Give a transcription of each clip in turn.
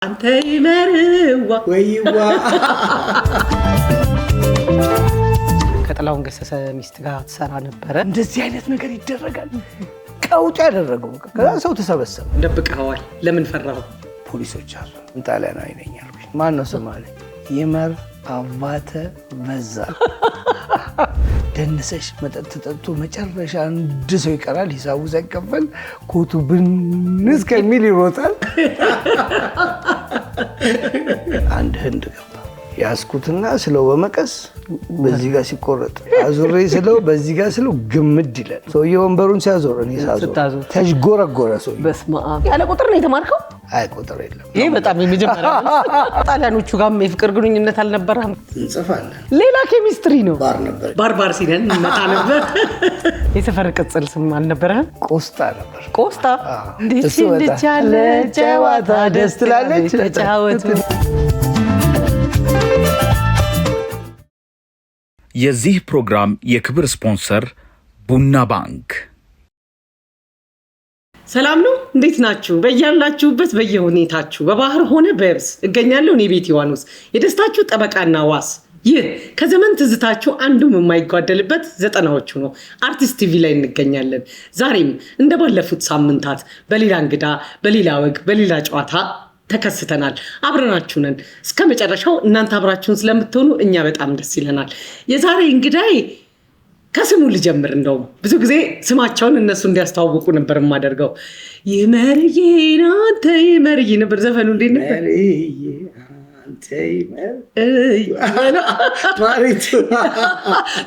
አንተ ይመርዋ ወይዋ ከጥላሁን ገሰሰ ሚስት ጋር ተሰራ ነበር። እንደዚህ አይነት ነገር ይደረጋል። ቀውጥ ያደረገው ከዛ ሰው ተሰበሰበ። ደብቀዋል። ለምን ፈራው? ፖሊሶች አሉ። እንጣሊያን አይነኛል። ማን ነው ሶማሌ? ይመር አባተ በዛ ደንሰሽ መጠጥ ጠጥቶ መጨረሻ አንድ ሰው ይቀራል። ሂሳቡ ሳይከፈል ኮቱ ብንስ ከሚል ይሮጣል። አንድ ህንድ ገባ። ያስኩትና ስለው በመቀስ በዚህ ጋር ሲቆረጥ አዙሬ ስለው በዚህ ጋር ስለው ግምድ ይላል። ሰውዬው ወንበሩን ሲያዞር እኔ ሳዞር ተሽጎረጎረ። ሰውዬው በስመ አብ። ያለ ቁጥር ነው የተማርከው? አይ ቁጥር የለም። ይሄ በጣም የመጀመሪያ ነው። ጣሊያኖቹ ጋርም የፍቅር ግንኙነት አልነበረም? እንጽፋለን። ሌላ ኬሚስትሪ ነው። ባር ነበር። ባር ሲነን እንመጣ ነበር። የሰፈር ቅጽል ስም አልነበረም? ቆስጣ ነበር። ቆስጣ እንዴት ያለ ጨዋታ ደስ ትላለች። ተጫወቱ። የዚህ ፕሮግራም የክብር ስፖንሰር ቡና ባንክ። ሰላም ነው። እንዴት ናችሁ? በያላችሁበት በየሁኔታችሁ በባህር ሆነ በየብስ እገኛለሁ። እኔ ቤት ዮሐንስ የደስታችሁ ጠበቃና ዋስ። ይህ ከዘመን ትዝታችሁ አንዱም የማይጓደልበት ዘጠናዎቹ ነው። አርቲስት ቲቪ ላይ እንገኛለን። ዛሬም እንደባለፉት ሳምንታት በሌላ እንግዳ፣ በሌላ ወግ፣ በሌላ ጨዋታ ተከስተናል። አብረናችሁ ነን እስከ መጨረሻው። እናንተ አብራችሁን ስለምትሆኑ እኛ በጣም ደስ ይለናል። የዛሬ እንግዳይ ከስሙ ልጀምር። እንደውም ብዙ ጊዜ ስማቸውን እነሱ እንዲያስተዋውቁ ነበር የማደርገው። ይመርዬ አንተ ይመርዬ ነበር ዘፈኑ። እንዴት ነበር?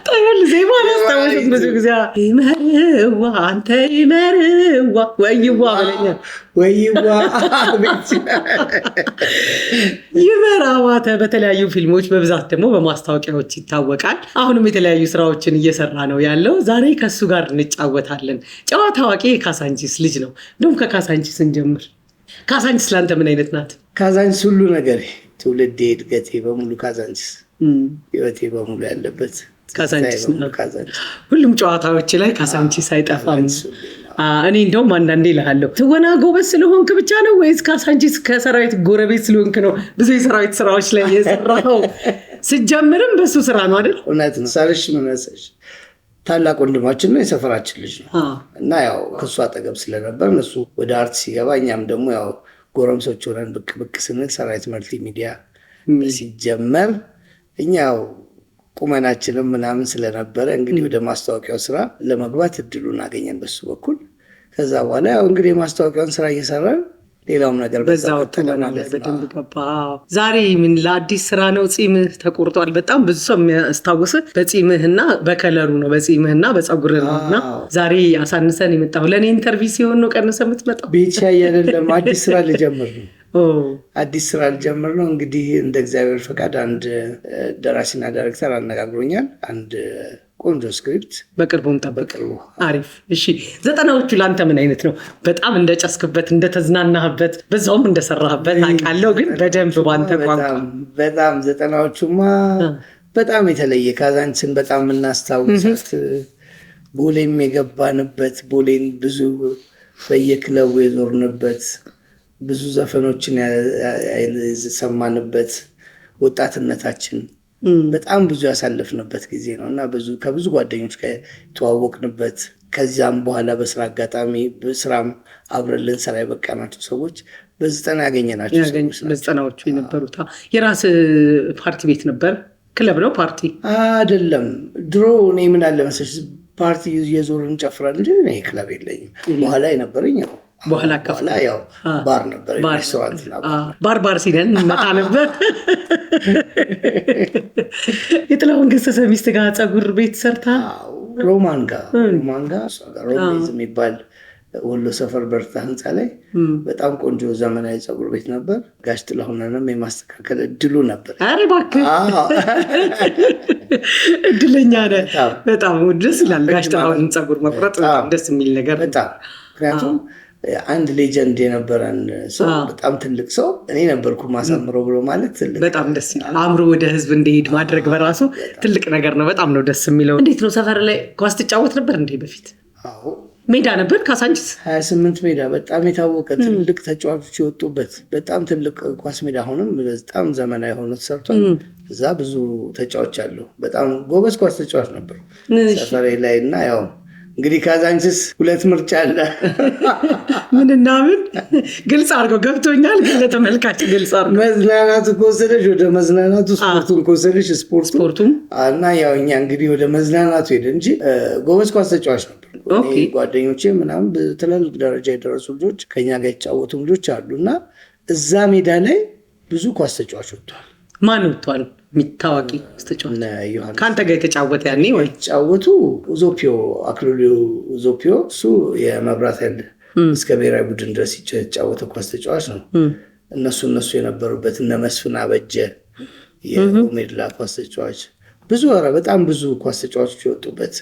ጠል ዜማ ያስታወሱት ብዙ ጊዜ ይመርዋ አንተ ይመርዋ ወይዋ በለኛል። ወይዋ ይመር አባተ በተለያዩ ፊልሞች በብዛት ደግሞ በማስታወቂያዎች ይታወቃል። አሁንም የተለያዩ ስራዎችን እየሰራ ነው ያለው። ዛሬ ከሱ ጋር እንጫወታለን። ጨዋታ አዋቂ የካሳንቺስ ልጅ ነው። እንደውም ከካሳንቺስ እንጀምር። ካሳንቺስ ለአንተ ምን አይነት ናት? ካዛንቺስ ሁሉ ነገር፣ ትውልዴ፣ እድገቴ በሙሉ ካዛንቺስ፣ ህይወቴ በሙሉ ያለበት ካሳንቺስ ነው። ሁሉም ጨዋታዎች ላይ ካሳንቺስ አይጠፋም። እኔ እንደውም አንዳንዴ እልሃለሁ ትወና ጎበዝ ስለሆንክ ብቻ ነው ወይስ ካሳንቺስ ከሰራዊት ጎረቤት ስለሆንክ ነው ብዙ የሰራዊት ስራዎች ላይ የሰራው? ስጀምርም በሱ ስራ ነው አይደል? እውነት ነው። ሳርሽ መነሰሽ ታላቅ ወንድማችን ነው፣ የሰፈራችን ልጅ ነው እና ያው ከሱ አጠገብ ስለነበር እሱ ወደ አርት ሲገባ እኛም ደግሞ ያው ጎረምሶች ሆነን ብቅ ብቅ ስንል ሰራዊት መልቲ ሚዲያ ሲጀመር እኛው ቁመናችንም ምናምን ስለነበረ እንግዲህ ወደ ማስታወቂያው ስራ ለመግባት እድሉን አገኘን በሱ በኩል። ከዛ በኋላ ያው እንግዲህ የማስታወቂያውን ስራ እየሰራን ሌላውም ነገር በዛው ተለማመደ። በደንብ ገባ። ዛሬ ምን ለአዲስ ስራ ነው? ጺምህ ተቆርጧል። በጣም ብዙ ሰው የሚያስታውስህ በጺምህና በከለሩ ነው፣ በጺምህና በፀጉርህ ነውና ዛሬ አሳንሰን የመጣው ለኔ ኢንተርቪው ሲሆን ነው ቀንሰ የምትመጣው። ቤቻ አይደለም፣ አዲስ ስራ ልጀምር ነው። አዲስ ስራ ልጀምር ነው። እንግዲህ እንደ እግዚአብሔር ፈቃድ አንድ ደራሲና ዳይሬክተር አነጋግሮኛል። አንድ ቆንጆ ስክሪፕት በቅርቡ እንጠብቅ። አሪፍ። እሺ፣ ዘጠናዎቹ ለአንተ ምን አይነት ነው? በጣም እንደጨስክበት እንደተዝናናህበት በዛውም እንደሰራህበት አውቃለሁ፣ ግን በደንብ ባንተ ቋንቋ። በጣም ዘጠናዎቹማ በጣም የተለየ ካዛንቺስን በጣም የምናስታውሳት፣ ቦሌም የገባንበት፣ ቦሌን ብዙ በየክለቡ የዞርንበት፣ ብዙ ዘፈኖችን የሰማንበት፣ ወጣትነታችን በጣም ብዙ ያሳለፍንበት ጊዜ ነው እና ከብዙ ጓደኞች ጋር የተዋወቅንበት፣ ከዚያም በኋላ በስራ አጋጣሚ በስራም አብረን ልንሰራ የበቃናቸው ሰዎች በዘጠና ያገኘናቸው ሰዎች ናቸው። በዘጠናዎቹ የነበሩት የራስ ፓርቲ ቤት ነበር? ክለብ ነው ፓርቲ አይደለም። ድሮ እኔ ምን አለ መሰለሽ ፓርቲ የዞርን እንጨፍራለን እንጂ እኔ ክለብ የለኝም። በኋላ የነበረኝ ነው በኋላ ያው ባር ነበር፣ ሬስቶራንት ነበር። ባር ሲነን እንመጣ ነበር። የጥላሁን ገሰሰ ሚስት ጋር ፀጉር ቤት ሰርታ ሮማን ጋር ሮሜዝ የሚባል ወሎ ሰፈር በርታ ህንፃ ላይ በጣም ቆንጆ ዘመናዊ ፀጉር ቤት ነበር። ጋሽ ጥላሁንንም የማስተካከል እድሉ ነበር። ኧረ እባክህ እድለኛ ነህ። በጣም ደስ ይላል። ጋሽ ጥላሁንን ፀጉር መቁረጥ ደስ የሚል ነገር በጣም ምክንያቱም አንድ ሌጀንድ የነበረን ሰው፣ በጣም ትልቅ ሰው እኔ ነበርኩ ማሳምረው ብሎ ማለት ትልቅ በጣም ደስ ይላል። አእምሮ ወደ ህዝብ እንዲሄድ ማድረግ በራሱ ትልቅ ነገር ነው። በጣም ነው ደስ የሚለው። እንዴት ነው ሰፈር ላይ ኳስ ትጫወት ነበር እንዴ በፊት? አዎ ሜዳ ነበር ካሳንቺስ 28 ሜዳ በጣም የታወቀ ትልቅ ተጫዋቾች የወጡበት በጣም ትልቅ ኳስ ሜዳ ሆኖም በጣም ዘመናዊ ሆኖ ተሰርቷል። እዛ ብዙ ተጫዋች አሉ። በጣም ጎበዝ ኳስ ተጫዋች ነበሩ ሰፈሬ ላይ እና ያው እንግዲህ ካዛንቺስ ሁለት ምርጫ አለ። ምንና ምን ግልጽ አድርገው ገብቶኛል፣ ግን ለተመልካች ግልጽ አድርገው። መዝናናቱ ከወሰደች ወደ መዝናናቱ፣ ስፖርቱን ከወሰደች ስፖርቱም እና ያው እኛ እንግዲህ ወደ መዝናናቱ ሄደ እንጂ ጎበዝ ኳስ ተጫዋች ነበር። ጓደኞቼ ምናምን በትላልቅ ደረጃ የደረሱ ልጆች ከኛ ጋር የተጫወቱ ልጆች አሉ እና እዛ ሜዳ ላይ ብዙ ኳስ ተጫዋች ወጥቷል። ማን ወጥቷል? የሚታወቂ ተጫዋች ከአንተ ጋር የተጫወተ ያኔ ወይ ጫወቱ? ዞፒዮ አክሊሉ ዞፒዮ፣ እሱ የመብራት ኃይል እስከ ብሔራዊ ቡድን ድረስ የተጫወተ ኳስ ተጫዋች ነው። እነሱ የነበሩበት እነ መስፍን አበጀ የሜድላ ኳስ ተጫዋች ብዙ በጣም ብዙ ኳስ ተጫዋቾች የወጡበት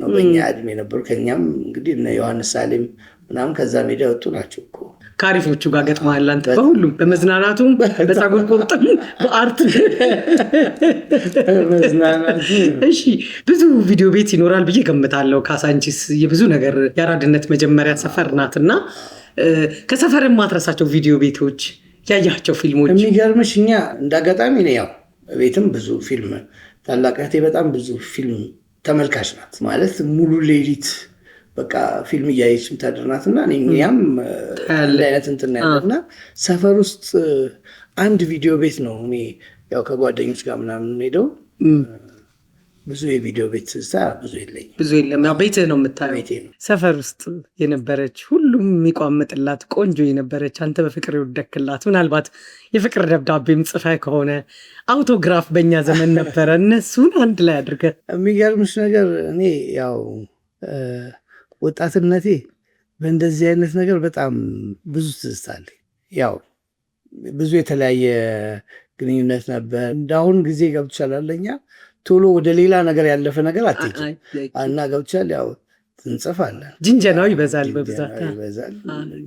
ነው። በእኛ እድሜ ነበሩ። ከኛም እንግዲህ እነ ዮሐንስ ሳሌም ምናምን ከዛ ሜዳ የወጡ ናቸው እኮ። ከአሪፎቹ ጋር ገጥመሃል አንተ በሁሉም፣ በመዝናናቱም፣ በፀጉር ቁርጥም፣ በአርት መዝናናቱ። እሺ ብዙ ቪዲዮ ቤት ይኖራል ብዬ ገምታለሁ። ካሳንቺስ የብዙ ነገር የአራድነት መጀመሪያ ሰፈር ናትና ከሰፈር የማትረሳቸው ቪዲዮ ቤቶች፣ ያያቸው ፊልሞች? የሚገርምሽ እኛ እንዳጋጣሚ ነው ያው ቤትም ብዙ ፊልም፣ ታላቅ እህቴ በጣም ብዙ ፊልም ተመልካች ናት። ማለት ሙሉ ሌሊት በቃ ፊልም እያየች የምታደርናት እና እኛም አንድ አይነት እንትን ያለና ሰፈር ውስጥ አንድ ቪዲዮ ቤት ነው። እኔ ያው ከጓደኞች ጋር ምናምን ሄደው ብዙ የቪዲዮ ቤት ትዝታ ብዙ የለኝም። ብዙ የለም። ያው ቤትህ ነው የምታየው። ሰፈር ውስጥ የነበረች ሁሉም የሚቋምጥላት ቆንጆ የነበረች አንተ በፍቅር የወደክላት ምናልባት የፍቅር ደብዳቤም ጽፈህ ከሆነ አውቶግራፍ በእኛ ዘመን ነበረ፣ እነሱን አንድ ላይ አድርገህ። የሚገርምሽ ነገር እኔ ያው ወጣትነቴ በእንደዚህ አይነት ነገር በጣም ብዙ ትዝታ አለኝ። ያው ብዙ የተለያየ ግንኙነት ነበር። እንዳሁን ጊዜ ገብቶሻል አለኛ ቶሎ ወደ ሌላ ነገር ያለፈ ነገር አትሄጂም እና ገብቶሻል። ያው እንጽፋለን፣ ጅንጀናው ይበዛል፣ በብዛት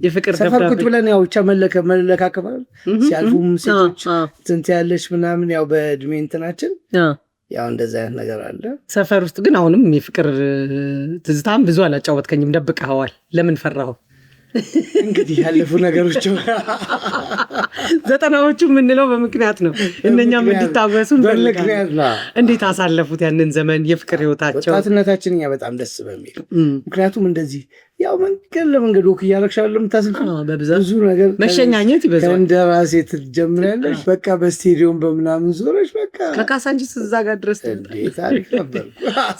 የፍቅር ሰፈር ቁጭ ብለን ያው ብቻ መለካከፋል። ሲያልፉም ሴቶች ትንት ያለች ምናምን ያው በእድሜ እንትናችን ያው እንደዛ አይነት ነገር አለ ሰፈር ውስጥ። ግን አሁንም የፍቅር ትዝታም ብዙ አላጫወትከኝም፣ ደብቀኸዋል። ለምን ፈራሁ? እንግዲህ ያለፉ ነገሮች ዘጠናዎቹ የምንለው በምክንያት ነው። እነኛም እንዲታወሱ በምክንያት ነው። እንዴት አሳለፉት ያንን ዘመን የፍቅር ህይወታቸው? ወጣትነታችን እኛ በጣም ደስ በሚል ምክንያቱም እንደዚህ ያው መንገድ ለመንገድ ወክ እያረግሻለ የምታስልፍ ብዙ ነገር መሸኛኘት ይበዛል። ከእንደራሴ ትጀምሪያለሽ በቃ በስቴዲዮም በምናምን ዞረሽ በቃ ከካሳንቺስ እዛ ጋር ድረስ ታሪክ ነበር።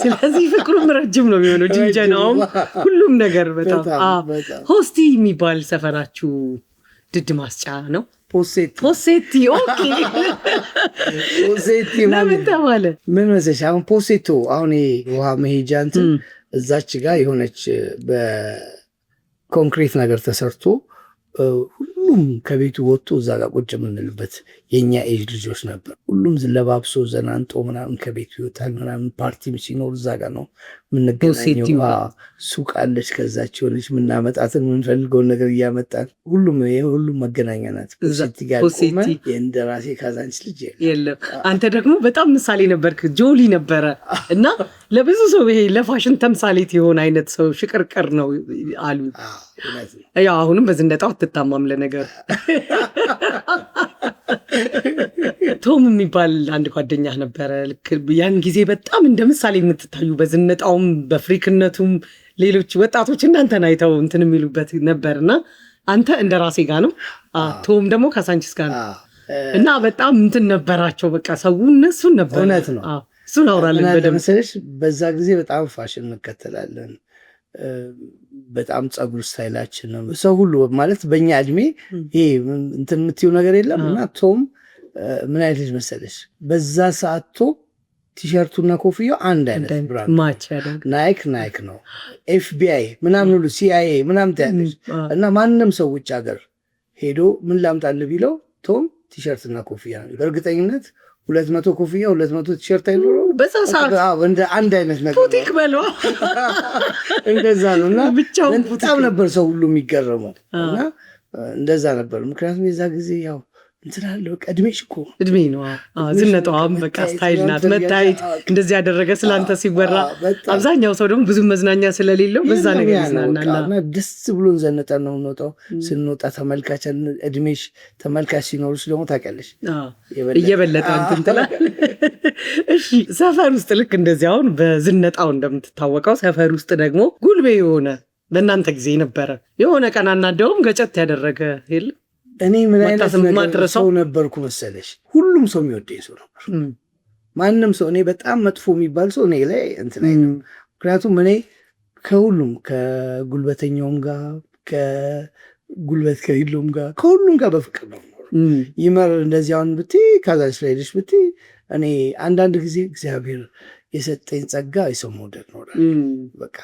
ስለዚህ ፍቅሩም ረጅም ነው የሚሆነው፣ ጅንጀናውም ሁሉም ነገር በጣም ሆስቲ የሚባል ሰፈራችሁ ድድ ማስጫ ነው? ፖሴቲ ኦኬ። ፖሴቲ ለምን ተባለ? ምን መሰለሽ አሁን ፖሴቶ አሁን ውሃ መሄጃ እንትን እዛች ጋር የሆነች በኮንክሪት ነገር ተሰርቶ ሁሉም ከቤቱ ወጥቶ እዛ ጋር ቁጭ የምንልበት የእኛ ኤጅ ልጆች ነበር። ሁሉም ለባብሶ ዘናንጦ ምናምን ከቤቱ ይወጣል ምናምን። ፓርቲም ሲኖር እዛ ጋር ነው የምንገናኘው። ሱቅ አለች ከዛች ሆነች የምናመጣትን የምንፈልገውን ነገር እያመጣን ሁሉም መገናኛ ናት። ፖሴቲ ጋር ቆመ የእንደራሴ ካዛንቺስ ልጅ የለም። አንተ ደግሞ በጣም ምሳሌ ነበርክ፣ ጆሊ ነበረ እና ለብዙ ሰው ይሄ ለፋሽን ተምሳሌት የሆነ አይነት ሰው ሽቅርቅር ነው አሉ። ያው አሁንም በዝነጣው አትታማም ለነገር። ቶም የሚባል አንድ ጓደኛ ነበረ። ልክ ያን ጊዜ በጣም እንደ ምሳሌ የምትታዩ በዝነጣውም በፍሪክነቱም ሌሎች ወጣቶች እናንተን አይተው እንትን የሚሉበት ነበርና አንተ እንደ ራሴ ጋር ነው፣ ቶም ደግሞ ካሳንቺስ ጋር ነው እና በጣም እንትን ነበራቸው። በቃ ሰው እነሱን ነበር። እውነት ነው። እሱን አውራለን በደምብ። በዛ ጊዜ በጣም ፋሽን እንከተላለን። በጣም ፀጉር ስታይላችን ነው ሰው ሁሉ ማለት በእኛ እድሜ ይሄ እንትን የምትይው ነገር የለም። እና ቶም ምን አይነት ልጅ መሰለሽ በዛ ሰዓት ቶም ቲሸርቱና ኮፍያው አንድ አይነት ብራንድ ናይክ ነው። ኤፍቢአይ ምናምን ሁሉ ሲአይኤ ምናምን ታያለች። እና ማንም ሰው ውጭ ሀገር ሄዶ ምን ላምጣልህ ቢለው ቶም ቲሸርትና ኮፍያ ነው። በእርግጠኝነት 200 ኮፍያ 200 ቲሸርት አይኖረው በዛ ሰዓት እንደ አንድ አይነት ነገር ፑቲክ በለው እንደዛ ነው። እና በጣም ነበር ሰው ሁሉ የሚገረመው እና እንደዛ ነበር። ምክንያቱም የዛ ጊዜ ያው እንትን አለ በቃ እድሜሽ እኮ እድሜ ነው። ዝነጣዋም በቃ ስታይል ናት። መታየት እንደዚህ ያደረገ ስላንተ ሲወራ አብዛኛው ሰው ደግሞ ብዙ መዝናኛ ስለሌለው በዛ ነገር ይዝናናል። ደስ ብሎን ዘነጠን ነው የምንወጣው። ስንወጣ ተመልካች እድሜሽ ተመልካች ሲኖርሽ ደግሞ ታውቂያለሽ እየበለጠ እንትን ትላለህ። እሺ ሰፈር ውስጥ ልክ እንደዚህ አሁን በዝነጣው እንደምትታወቀው ሰፈር ውስጥ ደግሞ ጉልቤ የሆነ በእናንተ ጊዜ ነበረ የሆነ ቀናና እንደውም ገጨት ያደረገ የለም? እኔ ምን አይነት ሰው ነበርኩ መሰለሽ? ሁሉም ሰው የሚወደኝ ሰው ነበር። ማንም ሰው እኔ በጣም መጥፎ የሚባል ሰው እኔ ላይ እንትን አይልም። ምክንያቱም እኔ ከሁሉም ከጉልበተኛውም ጋር ከጉልበት ከሌለውም ጋር ከሁሉም ጋር በፍቅር ነው ይመር። እንደዚህ አሁን ብትይ ካዛንች ላይ ሄደሽ ብትይ እኔ አንዳንድ ጊዜ እግዚአብሔር የሰጠኝ ጸጋ የሰው መውደድ ነው። በቃ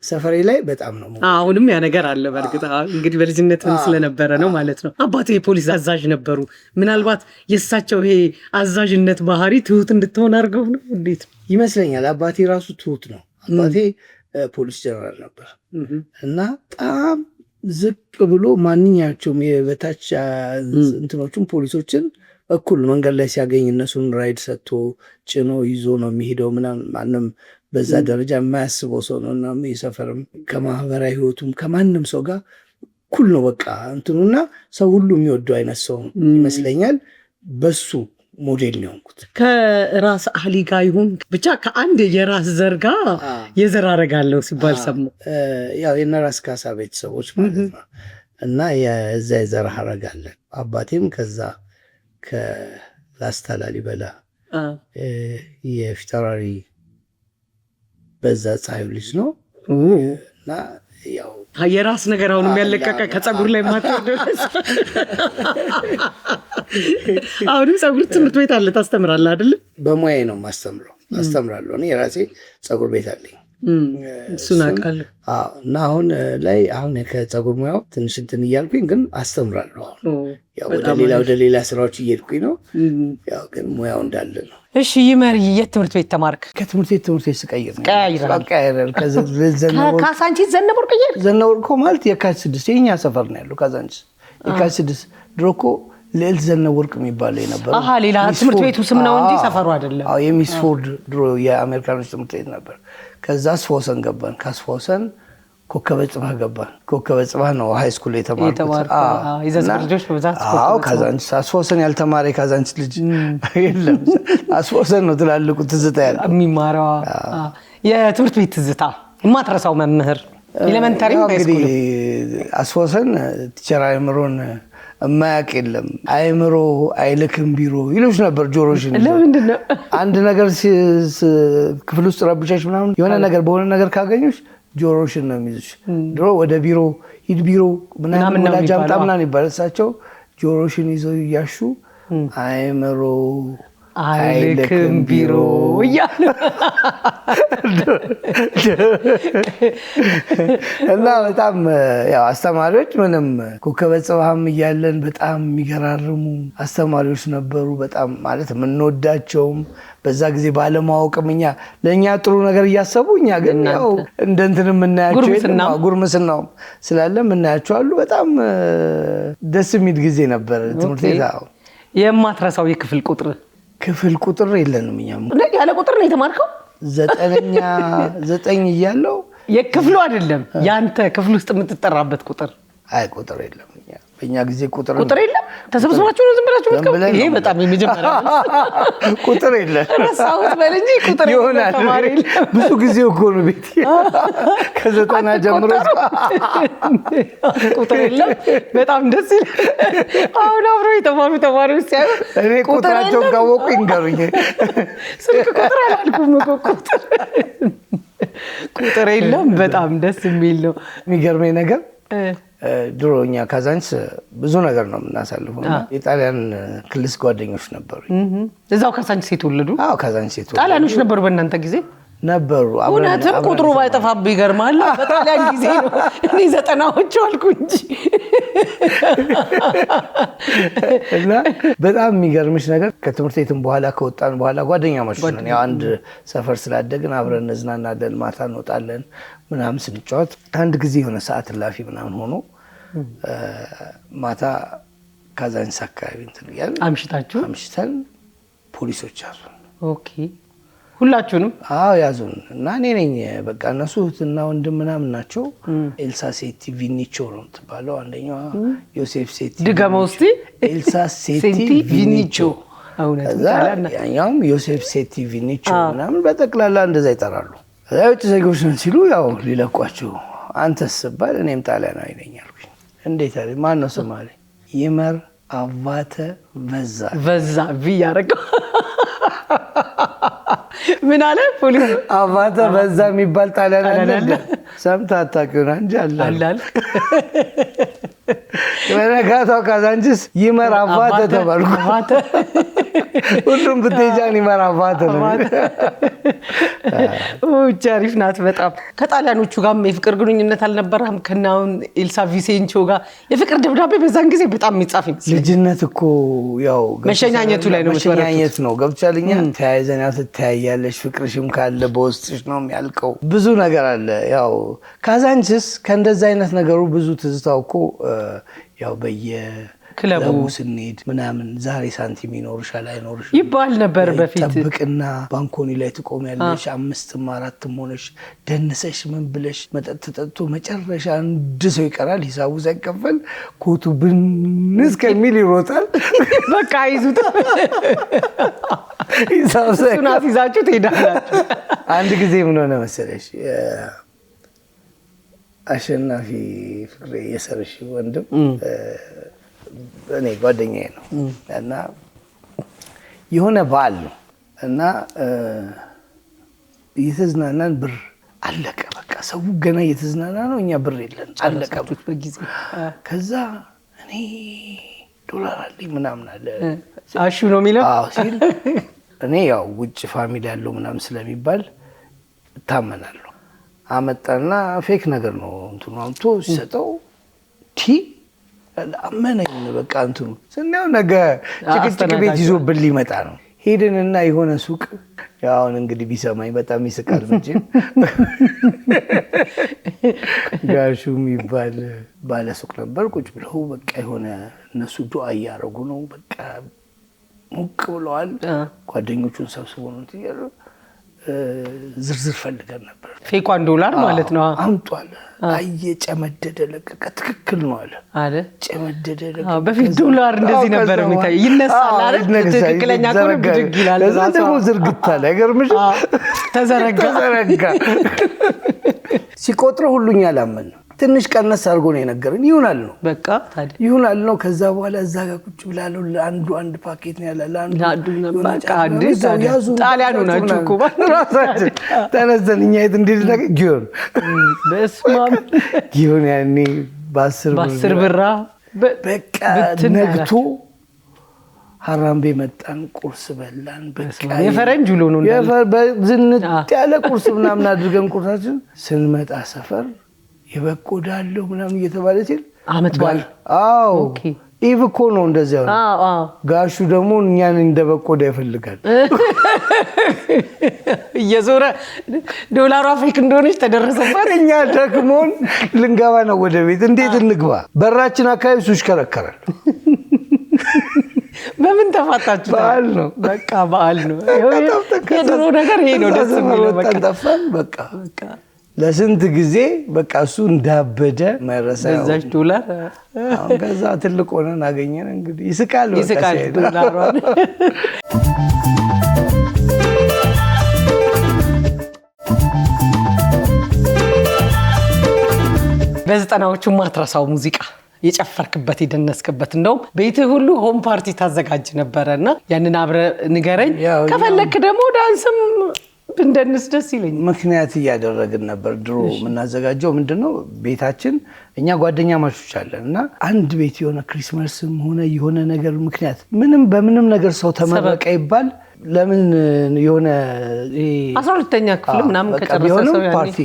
ሰፈሬ ላይ በጣም ነው። አሁንም ያ ነገር አለ። በእርግጥ እንግዲህ በልጅነት ስለነበረ ነው ማለት ነው። አባቴ የፖሊስ አዛዥ ነበሩ። ምናልባት የእሳቸው ይሄ አዛዥነት ባህሪ ትሁት እንድትሆን አድርገው ነው እንዴት ይመስለኛል። አባቴ ራሱ ትሁት ነው። አባቴ ፖሊስ ጀነራል ነበር እና በጣም ዝቅ ብሎ ማንኛቸውም የበታች እንትኖቹም ፖሊሶችን እኩል መንገድ ላይ ሲያገኝ እነሱን ራይድ ሰጥቶ ጭኖ ይዞ ነው የሚሄደው። ማንም በዛ ደረጃ የማያስበው ሰው ነው እና የሰፈርም ከማህበራዊ ህይወቱም ከማንም ሰው ጋር እኩል ነው በቃ እንትኑና ሰው ሁሉ የሚወደው አይነት ሰው ይመስለኛል። በሱ ሞዴል ነው የሆንኩት። ከራስ አህሊ ጋር ይሁን ብቻ ከአንድ የራስ ዘር ጋር የዘር አረጋለሁ ሲባል ሰማሁ። ያው የነራስ ካሳ ቤተሰቦች ማለት ነው እና የዛ የዘር አረጋለን። አባቴም ከዛ ከላስታ ላሊበላ የፊታውራሪ በዛ ፀሐዩ ልጅ ነው እና ያው የራስ ነገር አሁንም ያለቀቀ ከፀጉር ላይ ማትወደስ አሁንም ፀጉር ትምህርት ቤት አለ ታስተምራለህ አይደል? በሙያዬ ነው ማስተምረው አስተምራለሁ። እኔ የራሴ ፀጉር ቤት አለኝ። እሱን አውቃለሁ። እና አሁን ላይ አሁን ከፀጉር ሙያው ትንሽ እንትን እያልኩኝ ግን አስተምራለሁ። ያው ወደ ሌላ ስራዎች እየሄድኩኝ ነው። ያው ግን ሙያው እንዳለ ነው። እሺ ይመር የት ትምህርት ቤት ተማርክ? ከትምህርት ቤት ስቀይር ነው ካዛንቺስ ዘነበወርቅ ዘነበወርቅ ማለት የካቲት 6 የኛ ሰፈር ነው ያለው። ካዛንቺስ የካቲት 6 ድሮ እኮ ልዕልት ዘነበወርቅ የሚባለው የነበረው ሌላ ትምህርት ቤቱ ስም ነው እንጂ ሰፈሩ አይደለም። የሚስፎርድ ድሮ የአሜሪካኖች ትምህርት ቤት ነበር። ከዛ አስፎሰን ገባን። ከአስፎሰን ኮከበ ጽባህ ገባን። ኮከበ ጽባህ ነው ሃይ ስኩል የተማርኩት። ካዛንቺስ አስፎሰን ያልተማረ ካዛንቺስ ልጅ የለም። አስፎሰን ነው ትላልቁ ትዝታ ያለ የሚማረው። የትምህርት ቤት ትዝታ የማትረሳው መምህር ኤሌመንታሪ እንግዲህ አስፎሰን ቲቸር አይምሮን የማያውቅ የለም። አይምሮ አይልክም ቢሮ ይሉሽ ነበር ጆሮሽን። ለምንድን ነው አንድ ነገር ክፍል ውስጥ ረብሻሽ ምናምን የሆነ ነገር በሆነ ነገር ካገኙሽ ጆሮሽን ነው የሚይዙሽ። ድሮ ወደ ቢሮ ሂድ ቢሮ ምናምን ወላጅ አምጣ ምናምን ይባላል። እሳቸው ጆሮሽን ይዘው እያሹ አይምሮ አይልክም ቢሮ እያሉ እና በጣም ያው አስተማሪዎች ምንም ኮከበ ጽባህም እያለን በጣም የሚገራርሙ አስተማሪዎች ነበሩ። በጣም ማለት የምንወዳቸውም በዛ ጊዜ ባለማወቅም እኛ ለእኛ ጥሩ ነገር እያሰቡ እኛ ግን ያው እንደ እንትን የምናያቸው ጉርምስናውም ስላለ የምናያቸው አሉ። በጣም ደስ የሚል ጊዜ ነበር ትምህርት ቤት። የማትረሳው የክፍል ቁጥር? ክፍል ቁጥር የለንም። እኛም ያለ ቁጥር ነው የተማርከው? 9 እያለው የክፍሉ አይደለም ያንተ ክፍል ውስጥ የምትጠራበት ቁጥር? አይ ቁጥር የለም። በእኛ ጊዜ ቁጥር የለም። ተሰብስባችሁ ነው ዝም ብላችሁ ነው? ይሄ በጣም የመጀመሪያ ቁጥር የለም። ረሳሁት በል እንጂ ቁጥር ይሆናል። ብዙ ጊዜ እኮ ነው ቤት ከ90 ጀምሮ ቁጥር የለም። በጣም ደስ ይላል። አሁን አብሮ የተማሩ ተማሪዎች ሲያዩ እኔ ቁጥራቸውን ካወቁ ይንገሩኝ። ስልክ ቁጥር አላልኩም እኮ ቁጥር የለም። በጣም ደስ የሚል ነው። የሚገርመኝ ነገር ድሮ እኛ ካዛንቺስ ብዙ ነገር ነው የምናሳልፈው። የጣሊያን ክልስ ጓደኞች ነበሩ። እዛው ካዛንቺስ የተወለዱ? አዎ ካዛንቺስ የተወለዱ ጣሊያኖች ነበሩ በእናንተ ጊዜ? ነበሩ። እውነትም ቁጥሩ ባይጠፋብህ ይገርማል። በጣሊያን ጊዜ ነው። እኔ 90ዎቹ አልኩ እንጂ። እና በጣም የሚገርምሽ ነገር ከትምህርት ቤትም በኋላ ከወጣን በኋላ ጓደኛሞች ነን። ያው አንድ ሰፈር ስላደግን አብረን እንዝናናለን፣ ማታ እንወጣለን ምናምን ስንጫወት አንድ ጊዜ የሆነ ሰዓት እላፊ ምናምን ሆኖ ማታ ካዛንቺስ አካባቢ እንትን ያለ አምሽተን ፖሊሶች ያዙን። ኦኬ ሁላችሁንም? አዎ ያዙን። እና እኔ ነኝ በቃ እነሱ እህትና ወንድም ምናምን ናቸው። ኤልሳ ሴቲ ቪኒቾ ነው የምትባለው አንደኛዋ፣ ዮሴፍ ሴቲ ድገመው እስቲ። ኤልሳ ሴቲ ቪኒቾ፣ ያኛውም ዮሴፍ ሴቲ ቪኒቾ ምናምን በጠቅላላ እንደዛ ይጠራሉ። የውጭ ዜጎች ነን ሲሉ ያው ሊለቋቸው፣ አንተስ ስባል እኔም ጣሊያናዊ ነኝ አልኩኝ። እንዴት አለ ማን ነው ስም አለኝ። ይመር አባተ በዛ ያደረገው ምን አለ ፖሊስ? አባተ በዛ የሚባል ጣሊያን አለ ሰምተህ አታውቂውም እንጂ አለ። በነጋታው ካዛንቺስ ይመር አባተ ተባልኩ። ሁሉም ብትሄጃን ይመር አባተ ነው። ብቻ አሪፍ ናት በጣም። ከጣሊያኖቹ ጋርም የፍቅር ግንኙነት አልነበረም? ከናውን ኤልሳ ቪሴንቾ ጋር የፍቅር ደብዳቤ በዛን ጊዜ በጣም የሚጻፍ ይመስላል። ልጅነት እኮ ያው መሸኛኘቱ ላይ ነው። መሸኛኘት ነው ገብቻልኛ። ተያይዘን ያው ትተያያለሽ፣ ፍቅርሽም ካለ በውስጥሽ ነው የሚያልቀው። ብዙ ነገር አለ። ያው ካዛንቺስ ከእንደዛ አይነት ነገሩ ብዙ ትዝታው እኮ ያው በየክለቡ ስንሄድ ምናምን ዛሬ ሳንቲም ይኖርሻል አይኖርሽም ይባል ነበር በፊት። ጠብቅና ባንኮኒ ላይ ትቆሚያለሽ፣ 5ም 4ም ሆነሽ ደንሰሽ ምን ብለሽ መጠጥ ተጠጥቶ መጨረሻ አንድ ሰው ይቀራል፣ ሂሳቡ ሳይከፈል ኮቱ ብንስ ከሚል ይሮጣል። በቃ ይዙት ሂሳብ ሳይከፍል ይዛችሁ ትሄዳላችሁ። አንድ ጊዜ ምን ሆነ መሰለሽ፣ አሸናፊ ፍቅሬ የሰርሽ ወንድም እኔ ጓደኛዬ ነው እና የሆነ በዓል ነው እና እየተዝናናን ብር አለቀ። በቃ ሰው ገና እየተዝናና ነው፣ እኛ ብር የለን አለቀ በጊዜ። ከዛ እኔ ዶላር አለኝ ምናምን አለ አሹ ነው የሚለው ሲል እኔ ያው ውጭ ፋሚሊ ያለው ምናምን ስለሚባል እታመናለሁ። አመጣና ፌክ ነገር ነው እንትኑ አምቶ ሲሰጠው አመነኝ። በቃ እንትኑ ስናየው ነገ ጭቅጭቅ ቤት ይዞብን ሊመጣ ነው። ሄድንና የሆነ ሱቅ ያውን እንግዲህ ቢሰማኝ በጣም ይስቃል እንጂ ጋሹ የሚባል ባለ ሱቅ ነበር። ቁጭ ብለው በቃ የሆነ እነሱ ዱዓ እያደረጉ ነው። በቃ ሙቅ ብለዋል። ጓደኞቹን ሰብስቦ ነው ትያለው። ዝርዝር ፈልገን ነበር። ፌኳን ዶላር ማለት ነው። አምጧል። ጨመደደ ለቀቀ። ትክክል ነው አለ ጨመደደ ለቀቀ። በፊት ዶላር እንደዚህ ነበር የሚታይ፣ ይነሳል አይደል? ትክክለኛ ኮን ብድግ ይላል። ለዛ ደግሞ ዝርግታ ላይ አይገርምሽ? ተዘረጋ ሲቆጥረው ሁሉኛ አላመን። ትንሽ ቀነስ አድርጎ ነው የነገረን። ይሁናል ነው በቃ ታዲያ ይሁናል ነው። ከዛ በኋላ እዛ ጋር ቁጭ ብላለው አንድ ፓኬት ነው ያለ ለአንዱ በቃ ጣሊያኑ ናቸው እኮ ራሳችን ተነስተን እኛ የት እንዴት ነገር ጊዮን በስማም ጊዮን ያኔ በ10 ብር በቃ ነግቶ ሀራምቤ መጣን። ቁርስ በላን። በቃ የፈረንጅ ውሎ ነው ዝንጥ ያለ ቁርስ ምናምን አድርገን ቁርሳችን ስንመጣ ሰፈር የበቆዳለው ምናምን እየተባለ ሲል አመት በዓል ኦኬ ኢቭ እኮ ነው እንደዚያ ነው። ጋሹ ደግሞ እኛን እንደበቆዳ ይፈልጋል። እየዞረ ዶላሯ ፌክ እንደሆነች ተደረሰባት። እኛ ደክሞን ልንገባ ነው ወደ ቤት። እንዴት እንግባ? በራችን አካባቢ እሱ ይሽከረከራል። በምን ተፋታችሁ? በዓል ነው በቃ በዓል ነው። የድሮ ነገር ይሄ ነው ደስ የሚለው። በቃ ጠፋን። በቃ ለስንት ጊዜ በቃ እሱ እንዳበደ ማይረሳው በዛች ዶላር። አሁን ከዛ ትልቅ ሆነን አገኘን። እንግዲህ ይስቃል ዶላሯን። በዘጠናዎቹ ማትረሳው ሙዚቃ የጨፈርክበት የደነስክበት፣ እንደውም ቤትህ ሁሉ ሆም ፓርቲ ታዘጋጅ ነበረና ያንን አብረ ንገረኝ። ከፈለክ ደግሞ ዳንስም እንደንስ ደስ ይለኝ። ምክንያት እያደረግን ነበር ድሮ የምናዘጋጀው። ምንድነው ቤታችን እኛ ጓደኛ ማቾች አለን እና አንድ ቤት የሆነ ክሪስማስም ሆነ የሆነ ነገር ምክንያት ምንም በምንም ነገር ሰው ተመረቀ ይባል ለምን የሆነ 12ኛ ክፍል ምናምን ከጨረሰ ሰው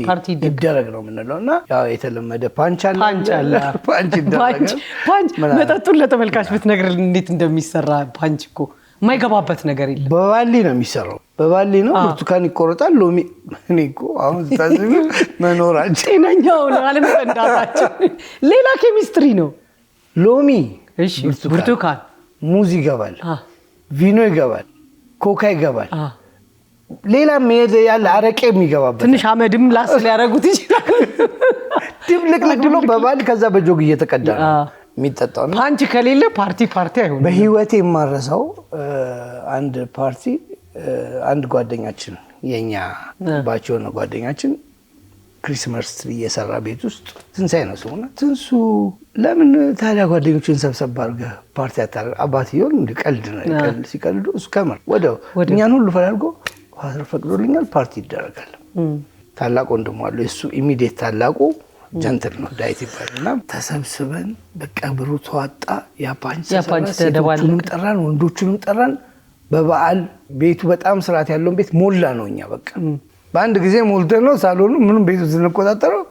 ፓርቲ ይደረግ ነው የምንለው እና ያው የተለመደ ፓንች አለ ፓንች መጠጡን ለተመልካች ብትነግርልን እንዴት እንደሚሰራ። ፓንች እኮ የማይገባበት ነገር የለም። በባሊ ነው የሚሰራው። በባሊ ነው ብርቱካን ይቆረጣል። ሎሚ እኔ እኮ አሁን ታዝቢ መኖራችን ጤነኛው ነው አለመፈንዳታችን ሌላ ኬሚስትሪ ነው። ሎሚ እሺ ብርቱካን ሙዝ ይገባል ቪኖ ይገባል ኮካ ይገባል ሌላም ያለ አረቄ የሚገባበት ትንሽ አመድም ላስ ሊያረጉት ይችላል ድብልቅልቅ ብሎ በባል ከዛ በጆግ እየተቀዳ የሚጠጣው ነው ፓንች ከሌለ ፓርቲ አይሆንም በህይወቴ የማረሳው አንድ ፓርቲ አንድ ጓደኛችን የኛ ባቸው ነው ጓደኛችን ክሪስማስ እየሰራ ቤት ውስጥ ትንሳኤ ነው ሰውና ትንሱ ለምን ታዲያ ጓደኞችን ሰብሰብ አድርገህ ፓርቲ አታር አባትየው እንዲቀልድ ነው ሲቀልዱ እሱ ከመር ወደው እኛን ሁሉ ፈላልጎ ፋዘር ፈቅዶልኛል ፓርቲ ይደረጋል ታላቅ ወንድሙ አለ እሱ ኢሚዲየት ታላቁ ጀንትል ነው ዳይት ይባልና ተሰብስበን በቃ ብሩ ተዋጣ ያፓንች ተደባልኩ ጠራን ወንዶቹንም ጠራን በበዓል ቤቱ በጣም ስርዓት ያለው ቤት ሞላ ነውኛ በቃ በአንድ ጊዜ ሞልተን ነው ሳሎኑ ምንም ቤቱ ዝንቆጣጠረው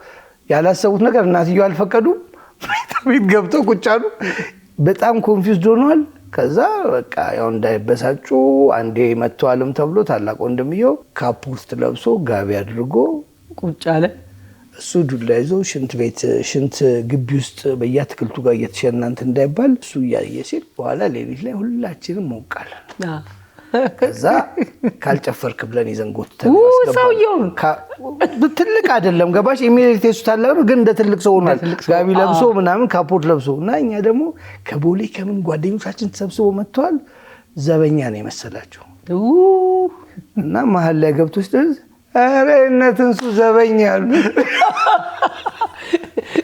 ያላሰቡት ነገር እናትየው አልፈቀዱም ቤት ገብተው ቁጭ አሉ በጣም ኮንፊውዝድ ሆነዋል ከዛ በቃ ያው እንዳይበሳጩ አንዴ መጥቷልም ተብሎ ታላቅ ወንድምየው ካፖስት ለብሶ ጋቢ አድርጎ ቁጭ አለ እሱ ዱላ ይዞ ሽንት ግቢ ውስጥ በየአትክልቱ ጋር እየተሸናንት እንዳይባል እሱ እያየ ሲል በኋላ ሌሊት ላይ ሁላችንም ሞቃለን ከዛ ካልጨፈርክ ብለን ይዘንጎት ሰውየው ትልቅ አይደለም ገባሽ ኢሚዲየት ታላሩ ግን እንደ ትልቅ ሰው ሆኗል ጋቢ ለብሶ ምናምን ካፖርት ለብሶ እና እኛ ደግሞ ከቦሌ ከምን ጓደኞቻችን ተሰብስበው መጥተዋል ዘበኛ ነው የመሰላቸው እና መሀል ላይ ገብቶ ሲደርስ ኧረ እነትንሱ ዘበኛ አሉ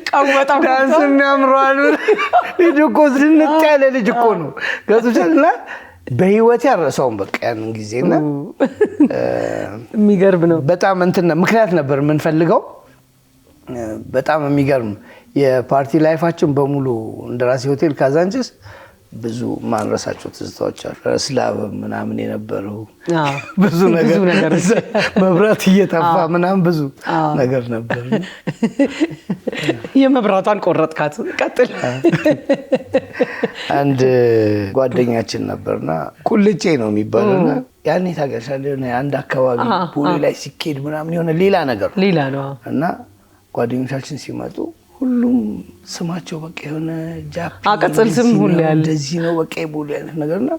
ቀወጣው ዳንስ የሚያምረዋል ልጅ እኮ ዝንጥ ያለ ልጅ እኮ ነው ገዝተና በህይወት ያረሳውን በቃ ያንን ጊዜና የሚገርም ነው በጣም እንትን ምክንያት ነበር የምንፈልገው በጣም የሚገርም የፓርቲ ላይፋችን በሙሉ እንደራሲ ሆቴል ካዛንቺስ ብዙ ማንረሳቸው ትዝታዎች አሉ ስላብ ምናምን የነበረው ብዙ ነገር መብራት እየጠፋ ምናምን ብዙ ነገር ነበር የመብራቷን ቆረጥካት ቀጥል አንድ ጓደኛችን ነበርና ቁልጬ ነው የሚባለውና ያኔ ታገሻለህ አንድ አካባቢ ቦሌ ላይ ሲኬድ ምናምን የሆነ ሌላ ነው እና ጓደኞቻችን ሲመጡ ሁሉም ስማቸው በቃ የሆነ ጃፒ አቀጽል ስም ሁሉ ያለ እንደዚህ ነው በቃ ቦሌ አይነት ነገርና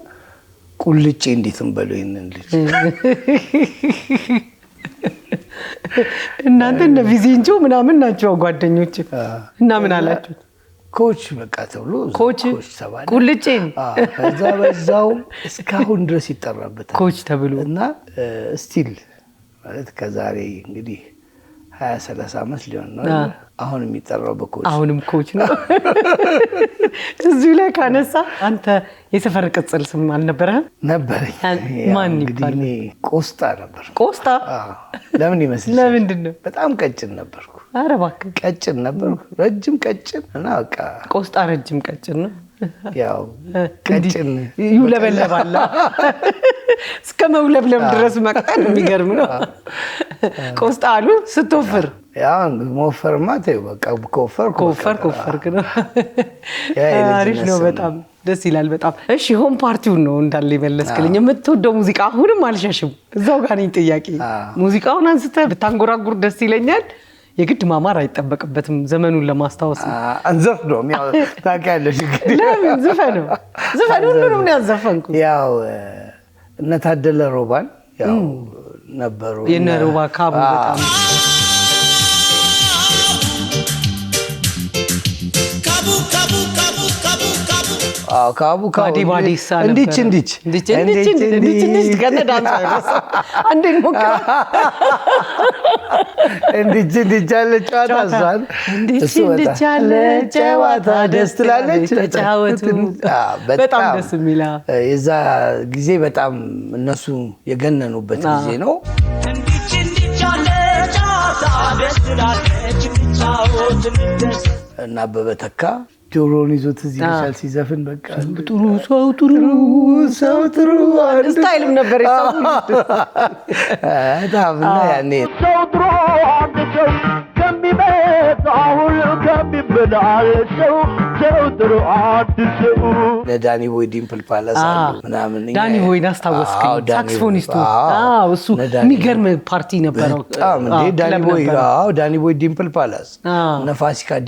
ቁልጬ እንዴትም በለው ይሄንን ልጅ እናንተ እነ ቪዚንጆ ምናምን ናቸው ጓደኞች እና ምን አላችሁ ኮች በቃ ተብሎ ኮች ተባለ ቁልጬ ከዛ በዛው እስካሁን ድረስ ይጠራበታል ኮች ተብሎ እና ስቲል ማለት ከዛሬ እንግዲህ 20-30 ዓመት ሊሆን ነው አሁን የሚጠራው በኮች አሁንም ኮች ነው እዚህ ላይ ካነሳ አንተ የሰፈር ቅጽል ስም አልነበረህም ነበረኝ ማን ይባላል ቆስጣ ነበር ቆስጣ ለምን ይመስልሽ ለምንድነው በጣም ቀጭን ነበርኩ ኧረ እባክህ ቀጭን ነበርኩ ረጅም ቀጭን እና በቃ ቆስጣ ረጅም ቀጭን ነው ያው ቀጭን ይውለበለባል እስከ መውለብለም ድረስ መቅጠን የሚገርም ነው ቆስጣ አሉ ስትወፍር ያው ሞፈርማ ተይው በቃ ኮፈር ነው አሪፍ ነው በጣም ደስ ይላል በጣም እሺ ሆም ፓርቲው ነው እንዳለ ይመለስክልኝ የምትወደው ሙዚቃ አሁንም አልሻሽም እዛው ጋር ነኝ ጥያቄ ሙዚቃውን አንስተህ ብታንጎራጉር ደስ ይለኛል የግድ ማማር አይጠበቅበትም ዘመኑን ለማስታወስ አንዘፍ ነው ያው ታውቂያለሽ ለምን ዘፈን ሁሉንም ነው ያዘፈንኩት ያው እነ ታደለ ሮባን ያው ነበሩ የነ ሮባ ካቡ በጣም ካቡ ባዲሳ እንዲች ከነዳንስ አንዴ ሞክራ እንዲች ያለ ጨዋታ ዛን እንዲች ያለ ጨዋታ ደስ ትላለች ተጫወቱ በጣም ደስ የሚላ የዛ ጊዜ በጣም እነሱ የገነኑበት ጊዜ ነው እንዲች ያለ ጨዋታ ደስ ትላለች ተጫወቱ እና በበተካ ጆሮን ይዞት እዚህ ይሻል ሲዘፍን በቃ ሰው ጥሩ ስታይልም ነበር ታብና ያኔ ሰው ጥሩ አንድ ሰው ከሚበዛው ከሚበዛው ይላል ሰው ጥሩ አትሰው ለዳኒ ቦይ ዲምፕል ፓላስ አሉ ምናምን ዳኒ ቦይን አስታወስከኝ ሳክስፎኒስቱ እሱ የሚገርም ፓርቲ ነበረው በጣም እንዴ ዳኒ ቦይ ዲምፕል ፓላስ እና ፋሲካ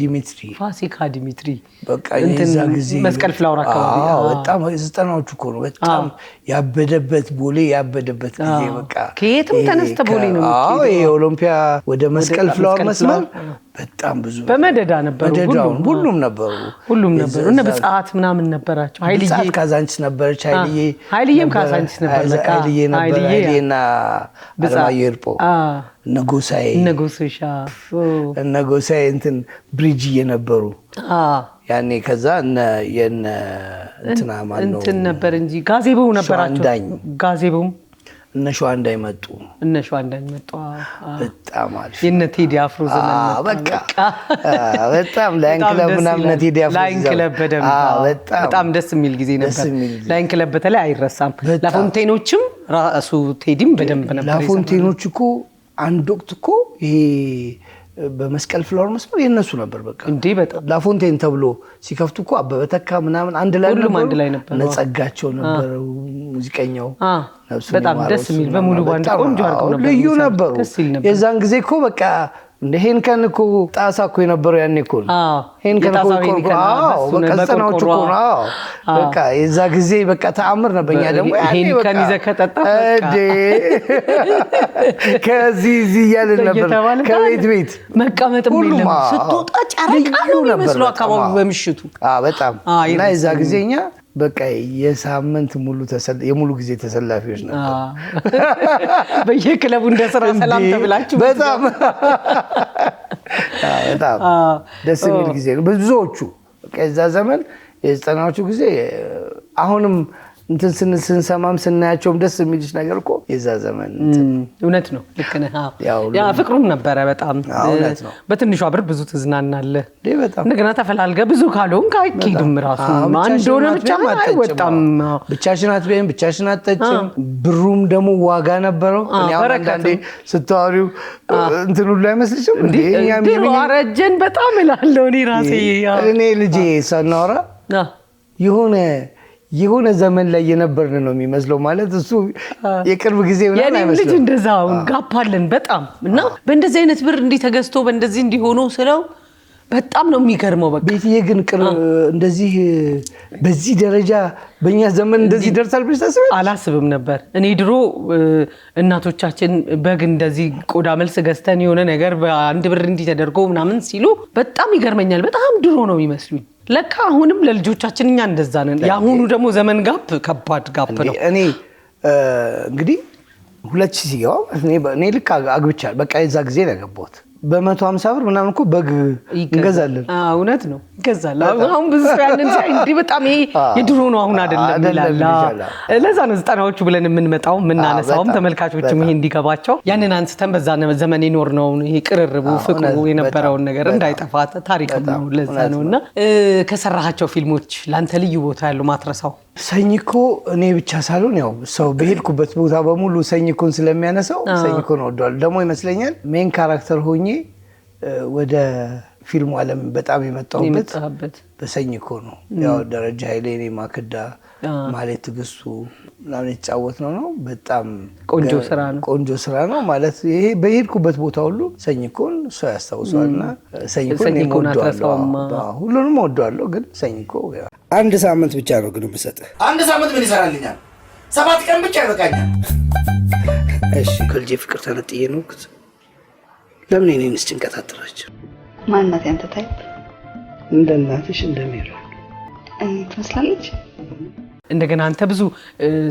ዲሚትሪ በቃ የዛ ጊዜ መስቀል ፍላወር አካባቢ በጣም ዘጠናዎቹ እኮ ነው በጣም ያበደበት ቦሌ ያበደበት ጊዜ በቃ ከየትም ተነስተ ቦሌ ነው የሚሄደው የኦሎምፒያ ወደ መስቀል ፍላወር መስመር በጣም ብዙ በመደዳ ነበሩ ሁሉም ነበሩ እና በጻት ምናምን ነበራቸው ኃይልዬ ካዛንቺስ ነበረች ኃይልዬም ካዛንቺስ ነበር በቃ ኃይልዬና አለማየሁ እርፖ ነጎሳይ እንትን ብሪጅ እየነበሩ ያኔ ከዛ እንትና ማለት ነው እንትን ነበር እንጂ ጋዜቦው ነበራቸው ጋዜቦው እነሾ እንዳይመጡ በጣም አሪፍ የነ ቴዲ አፍሮ ዘመን በቃ በጣም ላይን ክለብ ምናምን ቴዲ አፍሮ ላይን ክለብ በጣም ደስ የሚል ጊዜ ነበር ላይን ክለብ በተለይ አይረሳም ላፎንቴኖችም ራሱ ቴዲም በደንብ ነበር ላፎንቴኖች እኮ አንድ ወቅት እኮ ይሄ በመስቀል ፍላወር መስመር የነሱ ነበር በቃ እንዴ በጣም ላፎንቴን ተብሎ ሲከፍቱ እኮ አበበ ተካ ምናምን አንድ ላይ ነበር ነጸጋቸው ነበር ሙዚቀኛው በጣም ደስ የሚል በሙሉ ባንድ ቆንጆ አድርገው ነበር ልዩ ነበሩ የዛን ጊዜ እኮ በቃ እንደ ሄንከን እኮ ጣሳ እኮ የነበረው ያኔ እኮ ሄንከን እኮ በቃ ዘጠናዎቹ እኮ በቃ የዛ ጊዜ በቃ ተአምር ነበኛ ደግሞ ሄንከን ይዘህ ከጠጣ ከዚህ እያልን ነበር ከቤት መቀመጥም የለም ስትወጣ ጨረቃ ነው የሚመስለው አካባቢ በምሽቱ በጣም እና የዛ ጊዜኛ በቃ የሳምንት የሙሉ ጊዜ ተሰላፊዎች ነበር በየክለቡ እንደሰራ ሰላም ተብላችሁ በጣም ደስ የሚል ጊዜ ነው ብዙዎቹ በቃ የዛ ዘመን የዘጠናዎቹ ጊዜ አሁንም እንትን ስንሰማም ስናያቸውም ደስ የሚልሽ ነገር እኮ የዛ ዘመን እውነት ነው ልክ ነህ ያ ፍቅሩም ነበረ በጣም በትንሿ ብር ብዙ ትዝናናለህ እንደገና ተፈላልገ ብዙ ካልሆንክ አይኬድም ራሱ አንድ ሆነ ብቻ አይወጣም ብቻሽን አትበይም ብቻሽን አትጠጪም ብሩም ደግሞ ዋጋ ነበረው አንዳንዴ ስታወሪው እንትን ሁሉ አይመስልሽም ድሮ አረጀን በጣም እላለሁ እኔ ራሴ እኔ ልጄ ሳናወራ የሆነ ዘመን ላይ የነበርን ነው የሚመስለው ማለት እሱ የቅርብ ጊዜ ምናምን አይመስልም የኔ ልጅ እንደዛው ጋፓለን በጣም እና በእንደዚህ አይነት ብር እንዲህ ተገዝቶ በእንደዚህ እንዲሆኑ ስለው በጣም ነው የሚገርመው በቃ ቤትዬ ግን እንደዚህ በዚህ ደረጃ በእኛ ዘመን እንደዚህ ደርሳል ብለሽ ታስበሽ አላስብም ነበር እኔ ድሮ እናቶቻችን በግ እንደዚህ ቆዳ መልስ ገዝተን የሆነ ነገር በአንድ ብር እንዲህ ተደርጎ ምናምን ሲሉ በጣም ይገርመኛል በጣም ድሮ ነው የሚመስሉኝ ለካ አሁንም ለልጆቻችን እኛ እንደዛ ነን ያሁኑ ደግሞ ዘመን ጋፕ ከባድ ጋፕ ነው እኔ እንግዲህ 2000 ሲገባ እኔ ልክ አግብቻለሁ በቃ የዛ ጊዜ ነው ያገባሁት በ150 ብር ምናምን እኮ በግ እንገዛለን እውነት ነው ይገዛል አሁን ብዙ ያንን ሳይ እንዴ በጣም ይሄ የድሮ ነው አሁን አይደለም ይላል ለዛ ነው ዘጠናዎቹ ብለን የምንመጣው የምናነሳውም ተመልካቾችም ይሄ እንዲገባቸው ያንን አንስተን በዛ ዘመን ይኖር ነው ይሄ ቅርርቡ ፍቅሩ የነበረውን ነገር እንዳይጠፋ ታሪክ ነው ለዛ ነውና ከሰራሃቸው ፊልሞች ላንተ ልዩ ቦታ ያለው ማትረሳው ሰኝኮ እኔ ብቻ ሳልሆን ያው ሰው በሄድኩበት ቦታ በሙሉ ሰኝኮን ስለሚያነሳው ሰኝኮን ወደዋል ደግሞ ይመስለኛል ሜን ካራክተር ሆኜ ወደ ፊልሙ ዓለም በጣም የመጣሁበት በሰኝኮ ነው ያው ደረጃ ኃይሌ እኔ ማክዳ ማለት ትግስቱ ምናምን የተጫወት ነው በጣም ቆንጆ ስራ ነው ማለት ይሄ በሄድኩበት ቦታ ሁሉ ሰኝኮን ሰው ያስታውሰዋልና ሰኝኮን ሁሉንም ወደዋለሁ ግን ሰኝኮ አንድ ሳምንት ብቻ ነው ግን የምሰጥህ አንድ ሳምንት ምን ይሰራልኛል 7 ቀን ብቻ ይበቃኛል እሺ ከልጄ ፍቅር ተነጥዬ ነው ለምን እኔንስ ጭንቀት አትራቸው ማንነት ያንተ ታይፕ እንደ እናትሽ እንደሚራ እኔ ትመስላለች እንደገና አንተ ብዙ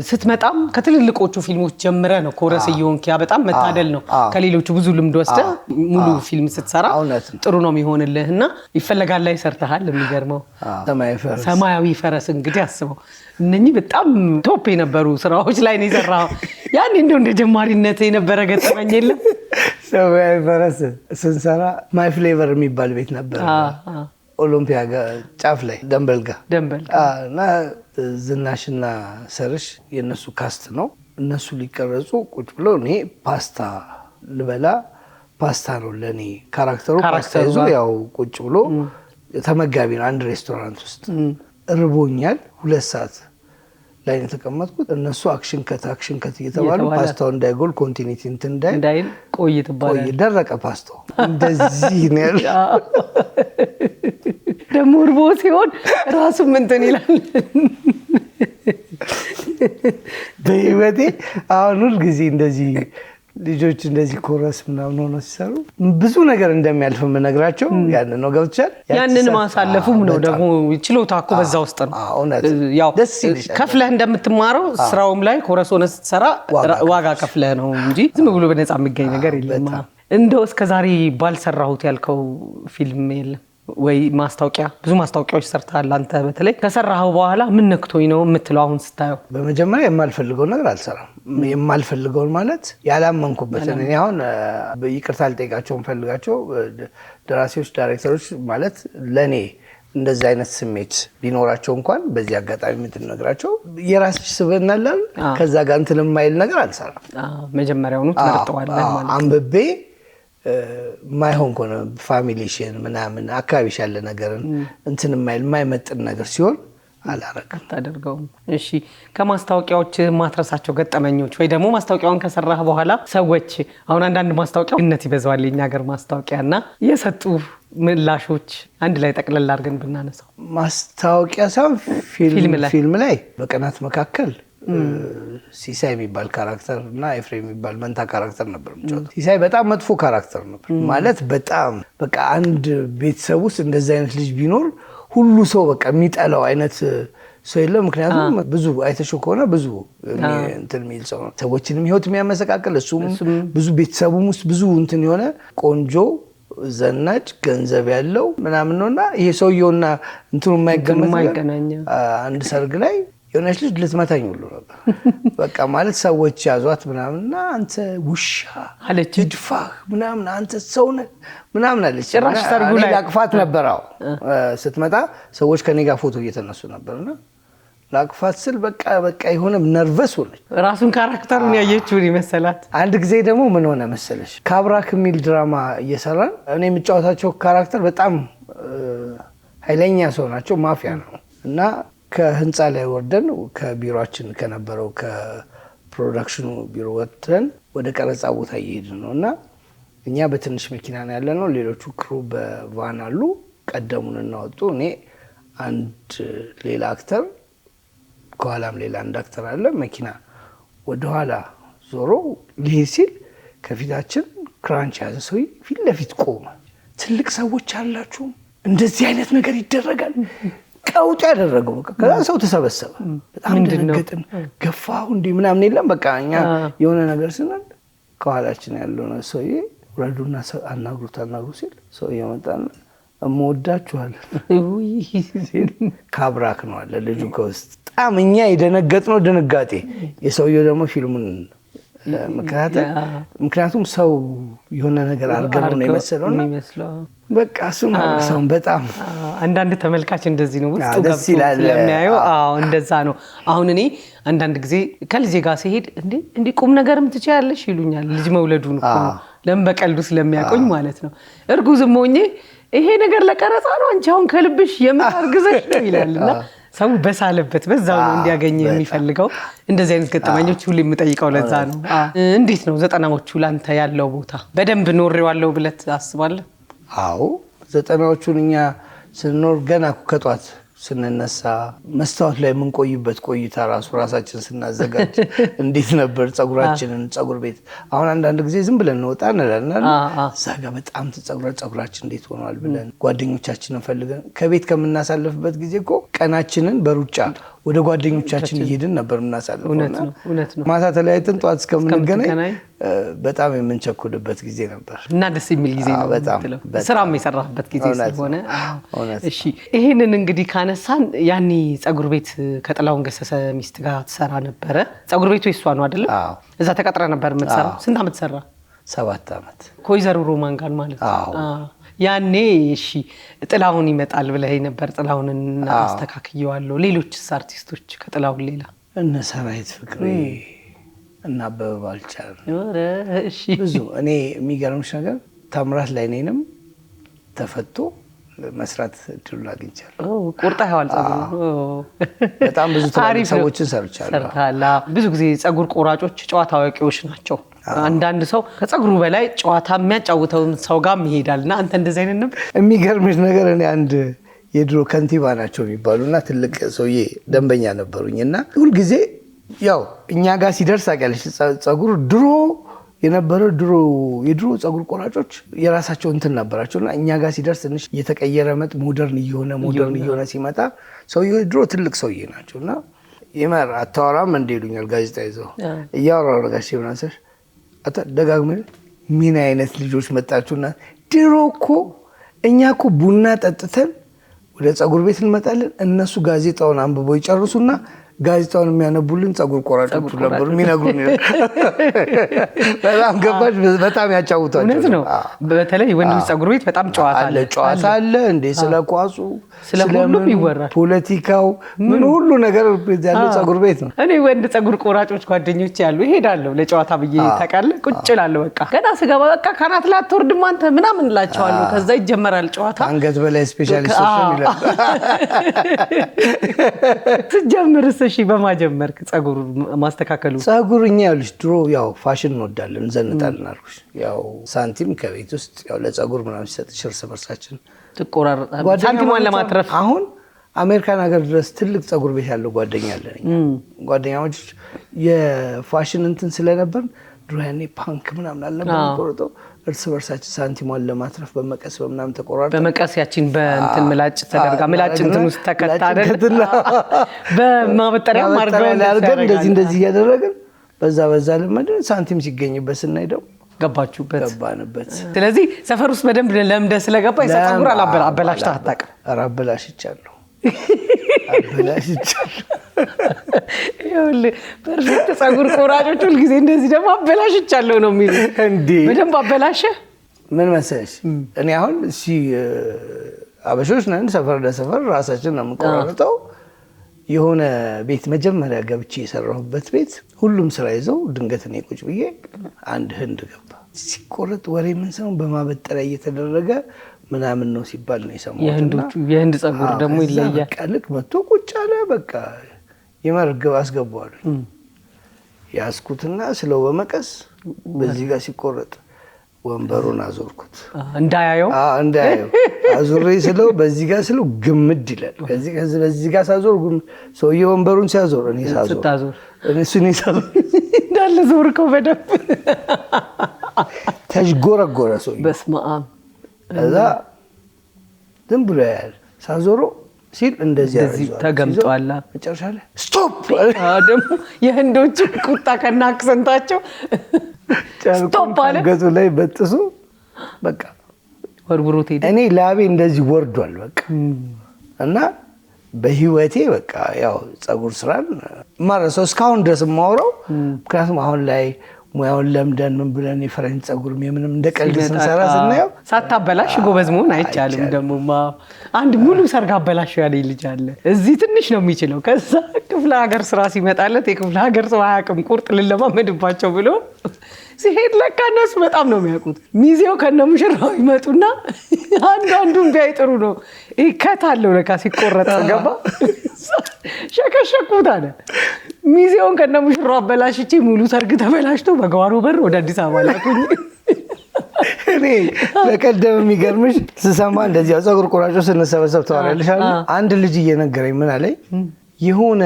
ስትመጣም ከትልልቆቹ ፊልሞች ጀምረ ነው ኮረስ እየሆንክ ያ በጣም መታደል ነው ከሌሎቹ ብዙ ልምድ ወስደ ሙሉ ፊልም ስትሰራ ጥሩ ነው የሚሆንልህና ይፈለጋል ላይ ሰርተሃል የሚገርመው ሰማያዊ ፈረስ እንግዲህ አስበው እነኚህ በጣም ቶፕ የነበሩ ስራዎች ላይ ነው የሰራው ያኔ እንደ ጀማሪነት የነበረ ገጠመኝ የለም ሰማያዊ ፈረስ ስንሰራ ማይ ፍሌቨር የሚባል ቤት ነበር ኦሎምፒያ ጫፍ ላይ ደንበል እና ዝናሽና ሰርሽ የነሱ ካስት ነው እነሱ ሊቀረጹ ቁጭ ብለው እኔ ፓስታ ልበላ ፓስታ ነው ለኔ ካራክተሩ ፓስታ ይዞ ያው ቁጭ ብሎ ተመጋቢ ነው አንድ ሬስቶራንት ውስጥ እርቦኛል 2 ሰዓት ላይ ነው የተቀመጥኩት እነሱ አክሽን ከት እየተባሉ ፓስታው እንዳይጎል ኮንቲኒቲ እንዳይል ቆይ ደረቀ ፓስታው እንደዚህ ነው ያለው ደግሞ እርቦ ሲሆን ራሱ እንትን ይላል በህይወቴ አሁን ሁል ጊዜ እንደዚህ ልጆች እንደዚህ ኮረስ ምናምን ሆነው ሲሰሩ ብዙ ነገር እንደሚያልፍ የምነግራቸው ያንን ነው ገብቻል ያንን ማሳለፉም ነው ደግሞ ችሎታ እኮ በዛ ውስጥ ነው ያው ከፍለህ እንደምትማረው ስራውም ላይ ኮረስ ሆነ ስትሰራ ዋጋ ከፍለህ ነው እንጂ ዝም ብሎ በነፃ የሚገኝ ነገር የለም እንደው እስከዛሬ ባልሰራሁት ያልከው ፊልም የለም ወይ ማስታወቂያ ብዙ ማስታወቂያዎች ሰርተሃል አንተ በተለይ ከሰራኸው በኋላ ምን ነክቶኝ ነው የምትለው አሁን ስታየው በመጀመሪያ የማልፈልገው ነገር አልሰራም የማልፈልገው ማለት ያላመንኩበት እኔ አሁን ይቅርታ ልጠይቃቸው ፈልጋቸው ደራሲዎች ዳይሬክተሮች ማለት ለኔ እንደዚህ አይነት ስሜት ቢኖራቸው እንኳን በዚህ አጋጣሚ ምትነግራቸው የራስሽ ስብዕና አለ ከዛ ጋር እንትን የማይል ነገር አልሰራም መጀመሪያውኑ ተመርጠዋለህ ማለት አንብቤ ማይሆን ኮነ ፋሚሊሽን ምናምን አካባቢሽ ያለ ነገርን እንትን የማይመጥን ነገር ሲሆን አላረክም ታደርገው እሺ ከማስታወቂያዎች ማትረሳቸው ገጠመኞች ወይ ደግሞ ማስታወቂያውን ከሰራህ በኋላ ሰዎች አሁን አንዳንድ ማስታወቂያው እነት ይበዛዋል የኛ ሀገር ማስታወቂያና የሰጡ ምላሾች አንድ ላይ ጠቅለል አድርገን ብናነሳው ማስታወቂያ ሳይሆን ፊልም ላይ በቀናት መካከል ሲሳይ የሚባል ካራክተር እና ኤፍሬም የሚባል መንታ ካራክተር ነበር የምጫወተው ሲሳይ በጣም መጥፎ ካራክተር ነበር ማለት በጣም በቃ አንድ ቤተሰብ ውስጥ እንደዚህ አይነት ልጅ ቢኖር ሁሉ ሰው በቃ የሚጠላው አይነት ሰው የለም ምክንያቱም ብዙ አይተሽው ከሆነ ብዙ እንትን የሚል ሰው ነው ሰዎችንም ህይወት የሚያመሰቃቅል እሱም ብዙ ቤተሰቡም ውስጥ ብዙ እንትን የሆነ ቆንጆ ዘናጭ ገንዘብ ያለው ምናምን ነውና ይሄ ሰውየውና እንትኑ የማይገናኝ አንድ ሰርግ ላይ የሆነች ልጅ ልትመታኝ ሁሉ ነበር በቃ ማለት ሰዎች ያዟት ምናምንና አንተ ውሻ አለች ይድፋህ ምናምን አንተ ሰው ነህ ምናምን አለች ጭራሽ ሰርጉ ላይ ላቅፋት ነበርው ስትመጣ ሰዎች ከኔ ጋር ፎቶ እየተነሱ ነበርና ላቅፋት ስል በቃ የሆነ ነርቨስ ሆነች ራሱን ካራክተሩን ያየችው ይመስላል አንድ ጊዜ ደግሞ ምን ሆነ መሰለሽ ካብራክ ሚል ድራማ እየሰራን እኔ የምጫወታቸው ካራክተር በጣም ኃይለኛ ሰው ናቸው ማፊያ ነው እና ከህንፃ ላይ ወርደን ከቢሮአችን ከነበረው ከፕሮዳክሽኑ ቢሮ ወጥተን ወደ ቀረጻ ቦታ እየሄድን ነውና እኛ በትንሽ መኪና ነው ያለነው ሌሎቹ ክሩ በቫን አሉ ቀደሙን እናወጡ እኔ አንድ ሌላ አክተር ከኋላም ሌላ አንድ አክተር አለ መኪና ወደ ኋላ ዞሮ ሊሄድ ሲል ከፊታችን ክራንች ያዘ ሰው ፊት ለፊት ቆመ ትልቅ ሰዎች አላችሁ እንደዚህ አይነት ነገር ይደረጋል ቀውጥ ያደረገው ከዛ ሰው ተሰበሰበ በጣም ደነገጥን ገፋው እንዴ ምናምን የለም በቃ እኛ የሆነ ነገር ስንል ከኋላችን ያለው ነው ሰውዬ ወረዱና አናግሩት ሲል ሰውዬው መጣና እሞዳችኋል ካብራክ ነው አለ ልጁ ከውስጥ በጣም እኛ የደነገጥነው ድንጋጤ የሰውዬው ደግሞ ፊልሙን ምክንያቱም ሰው የሆነ ነገር አርገው ነው የመሰለውና በቃ እሱም ሰው በጣም አንዳንድ ተመልካች እንደዚህ ነው ውስጡ ገብቶ ስለሚያየው እንደዛ ነው አሁን እኔ አንዳንድ ጊዜ ከልጄ ጋር ሲሄድ እንዴ ቁም ነገርም ትችያለሽ ይሉኛል ልጅ መውለዱን እኮ ለምን በቀልዱ ስለሚያቆኝ ማለት ነው እርጉዝም ሆኜ ይሄ ነገር ለቀረጻ ነው አንቺ አሁን ከልብሽ የማርግዘሽ ነው ይላልና ሰው በሳለበት በዛው ነው እንዲያገኝ የሚፈልገው እንደዚህ አይነት ገጠመኞች ሁሉ የምጠይቀው ለዛ ነው እንዴት ነው 90ዎቹ ላንተ ያለው ቦታ በደንብ ኖሬዋለሁ ብለት አስባለሁ አዎ 90ዎቹን እኛ ስንኖር ገና ከጧት ስንነሳ መስታወት ላይ ምን ቆይበት ቆይታ ራሳችን ስናዘጋጅ እንዴት ነበር ጸጉር ቤት አሁን አንዳንድ ጊዜ ዝም ብለን እንወጣና ዛጋ በጣም ጸጉራችን እንዴት ሆኗል ብለን ጓደኞቻችንን ፈልገን ከቤት ከምናሳልፍበት ጊዜ እኮ ቀናችንን በሩጫ ወደ ጓደኞቻችን እየሄድን ነበር እናሳልፈው እውነት ነው ማታ ተለያይተን ጧት እስከምንገናኝ በጣም የምንቸኩልበት ጊዜ ነበር እና ደስ የሚል ጊዜ ነው በጣም ስራም የሰራበት ጊዜ ስለሆነ እሺ ይሄንን እንግዲህ ካነሳን ያኒ ጸጉር ቤት ከጥላውን ገሰሰ ሚስት ጋር ተሰራ ነበር ጸጉር ቤቱ የሷ ነው አይደል እዛ ተቀጥረ ነበር የምትሰራው ስንት አመት ሰራ 7 አመት ኮይዘሩ ሮማን ጋር ማለት ነው ያኔ እሺ ጥላውን ይመጣል ብለህ ነበር ጥላውንን አስተካክየዋለሁ ሌሎች አርቲስቶች ከጥላውን ሌላ እነ ሰራዊት ፍቅሬ እና በባልቻል ብዙ እኔ የሚገርምሽ ነገር ታምራት ላይ ነኝም ተፈቶ መስራት እድሉ አግኝቻለሁ። ቆርጠሃል ጸጉሩ? በጣም ብዙ ሰዎችን ሰርቻለሁ። ብዙ ጊዜ ጸጉር ቆራጮች ጨዋታ አዋቂዎች ናቸው። አንዳንድ ሰው ከጸጉሩ በላይ ጨዋታ የሚያጫውተው ሰው ጋር ይሄዳልና አንተ እንደዚህ አይነት ነው? የሚገርምሽ ነገር እኔ አንድ የድሮ ከንቲባ ናቸው የሚባሉና ትልቅ ሰውዬ ደንበኛ ነበሩኝና ሁሉ ጊዜ ያው እኛ ጋር ሲደርስ አቀለሽ ጸጉር ድሮ የነበረው የድሮ ጸጉር ቆራጮች የራሳቸው እንትን ነበራቸውና እኛ ጋር ሲደርስ ትንሽ እየተቀየረ መጥ ሞደርን እየሆነ ሲመጣ ሰውዬው ድሮ ትልቅ ሰውዬ ናቸውና ይመር አታወራም እንደ ይሉኛል ጋዜጣ ይዘው እያወራሁ ረጋሽ ይሆናልሽ ደጋግሜ ምን አይነት ልጆች መጣችሁና ድሮ እኮ እኛ እኮ ቡና ጠጥተን ወደ ጸጉር ቤት እንመጣለን እነሱ ጋዜጣውን አንብበው ይጨርሱና ጋዜጣውን የሚያነቡልን ጸጉር ቆራጮቹ ነበሩ የሚነግሩን። በጣም ገባሽ? በጣም ያጫውታቸው። እውነት ነው። በተለይ ወንዶች ጸጉር ቤት በጣም ጨዋታ አለ እንዴ ስለ ኳሱ ስለሁሉም ይወራል። ፖለቲካው ምን ሁሉ ነገር ያለው ጸጉር ቤት ነው። እኔ ወንድ ጸጉር ቆራጮች ጓደኞች ያሉ እሄዳለሁ ለጨዋታ ብዬ ታውቃለህ። ቁጭ እላለሁ በቃ ገና ስገባ በቃ ካናት ላይ አትወርድም አንተ ምናምን እላቸዋለሁ። ከዛ ይጀመራል ጨዋታ። አንገት በላይ ስፔሻሊስቶች ይላል ትጀምርስ። እሺ በማጀመርክ ጸጉር ማስተካከሉ ጸጉርኛ ያልሽ ድሮ ያው ፋሽን እንወዳለን እንዘንጣለን አልኩሽ። ያው ሳንቲም ከቤት ውስጥ ያው ለጸጉር ምናምን ሲሰጥሽ እርስ በርሳችን ትቆራረጣለህ ሳንቲሟን ለማትረፍ። አሁን አሜሪካን ሀገር ድረስ ትልቅ ጸጉር ቤት ያለው ጓደኛ አለኝ። ጓደኛዎች የፋሽን እንትን ስለነበር ድሮ ያኔ ፓንክ ምናምን አልነበረም ቆርጠው እርስ በርሳችን ሳንቲሟን ለማትረፍ በመቀስ በመናም ተቆራርጠን በመቀስ ያቺን በእንትን ምላጭ ተደርጋ ምላጭ እንትን ውስጥ ተከታ አይደል በማበጠሪያ ማርገን እንደዚህ እያደረግን በዛ ለማድረግ ሳንቲም ሲገኝበት ስናይደው ገባንበት። ስለዚህ ሰፈር ውስጥ በደንብ ለምደ ስለገባ የጸጉር አበላሽታ አታውቅም? ኧረ አበላሽቻለሁ። ይኸውልህ ፐርፌክት ጸጉር ቆራጮች ሁልጊዜ እንደዚህ ደግሞ አበላሽቻለሁ ነው የሚሉት። እንዴ በደንብ አበላሸህ? ምን መሰለሽ እኔ አሁን አበሾች ነን ሰፈር ለሰፈር ራሳችን ነው የምንቆራረጠው። የሆነ ቤት መጀመሪያ ገብቼ የሰራሁበት ቤት ሁሉም ስራ ይዘው ድንገት እኔ ቁጭ ብዬ አንድ ህንድ ገባ። ሲቆረጥ ወሬ ምን ሰው በማበጠሪያ እየተደረገ ምናምን ነው ሲባል ነው የሰማሁት። የህንድ ጸጉር ደግሞ ይለያል። በቃ ልክ መጥቶ ቁጭ አለ። በቃ የመርገብ አስገባዋል። ያስኩትና ስለው በመቀስ በዚህ ጋር ሲቆረጥ ወንበሩን አዞርኩት እንዳያየው አዙሬ ስለው በዚህ ጋር ስለው ግምድ ይላል። በዚህ ጋር ሳዞር ሰውዬው ወንበሩን ሲያዞር እኔ ሳዞር እንዳለ ዞርከው በደንብ ተሽጎረጎረ ሰውዬው። በስመ አብ። እዛ ዝም ብሎ ያያል። ሳዞሮ ሲል እንደዚህ ተገምጧል። መጨረሻ ላይ ስቶፕ ደግሞ የህንዶች ቁጣ ከና አክሰንታቸው ስቶፕ አለ። ገዙ ላይ በጥሱ በቃ ወርውሮት ሄደ። እኔ ላቤ እንደዚህ ወርዷል በቃ። እና በህይወቴ በቃ ያው ጸጉር ስራን ማረሰው እስካሁን ድረስ የማወራው ምክንያቱም አሁን ላይ ሙያውን ለምደን ምን ብለን የፈረንጅ ጸጉር ምንም እንደቀልድ ስንሰራ ስናየው ሳታበላሽ ጎበዝ መሆን አይቻልም። ደሞማ አንድ ሙሉ ሰርግ አበላሽው ያለኝ ልጅ አለ። እዚህ ትንሽ ነው የሚችለው። ከዛ ክፍለ ሀገር ስራ ሲመጣለት የክፍለ ሀገር ሰው አያውቅም ቁርጥ ልለማመድባቸው ብሎ ሲሄድ ለካ እነሱ በጣም ነው የሚያውቁት። ሚዜው ከነሙሽራው ይመጡና አንዱን ቢያይ ጥሩ ነው ይከታለው ለካ ሲቆረጥ ገባ ሸከሸኩት አለ። ሚዜውን ከነሙሽራው አበላሽቼ ሙሉ ሰርግ ተበላሽቶ በጓሮ በር ወደ አዲስ አበባ ላኩኝ። እኔ ለቀደም የሚገርምሽ ስሰማ እንደዚህ ጸጉር ቆራጮ ስንሰበሰብ ተዋራለሽ አለ አንድ ልጅ እየነገረኝ ምን አለኝ የሆነ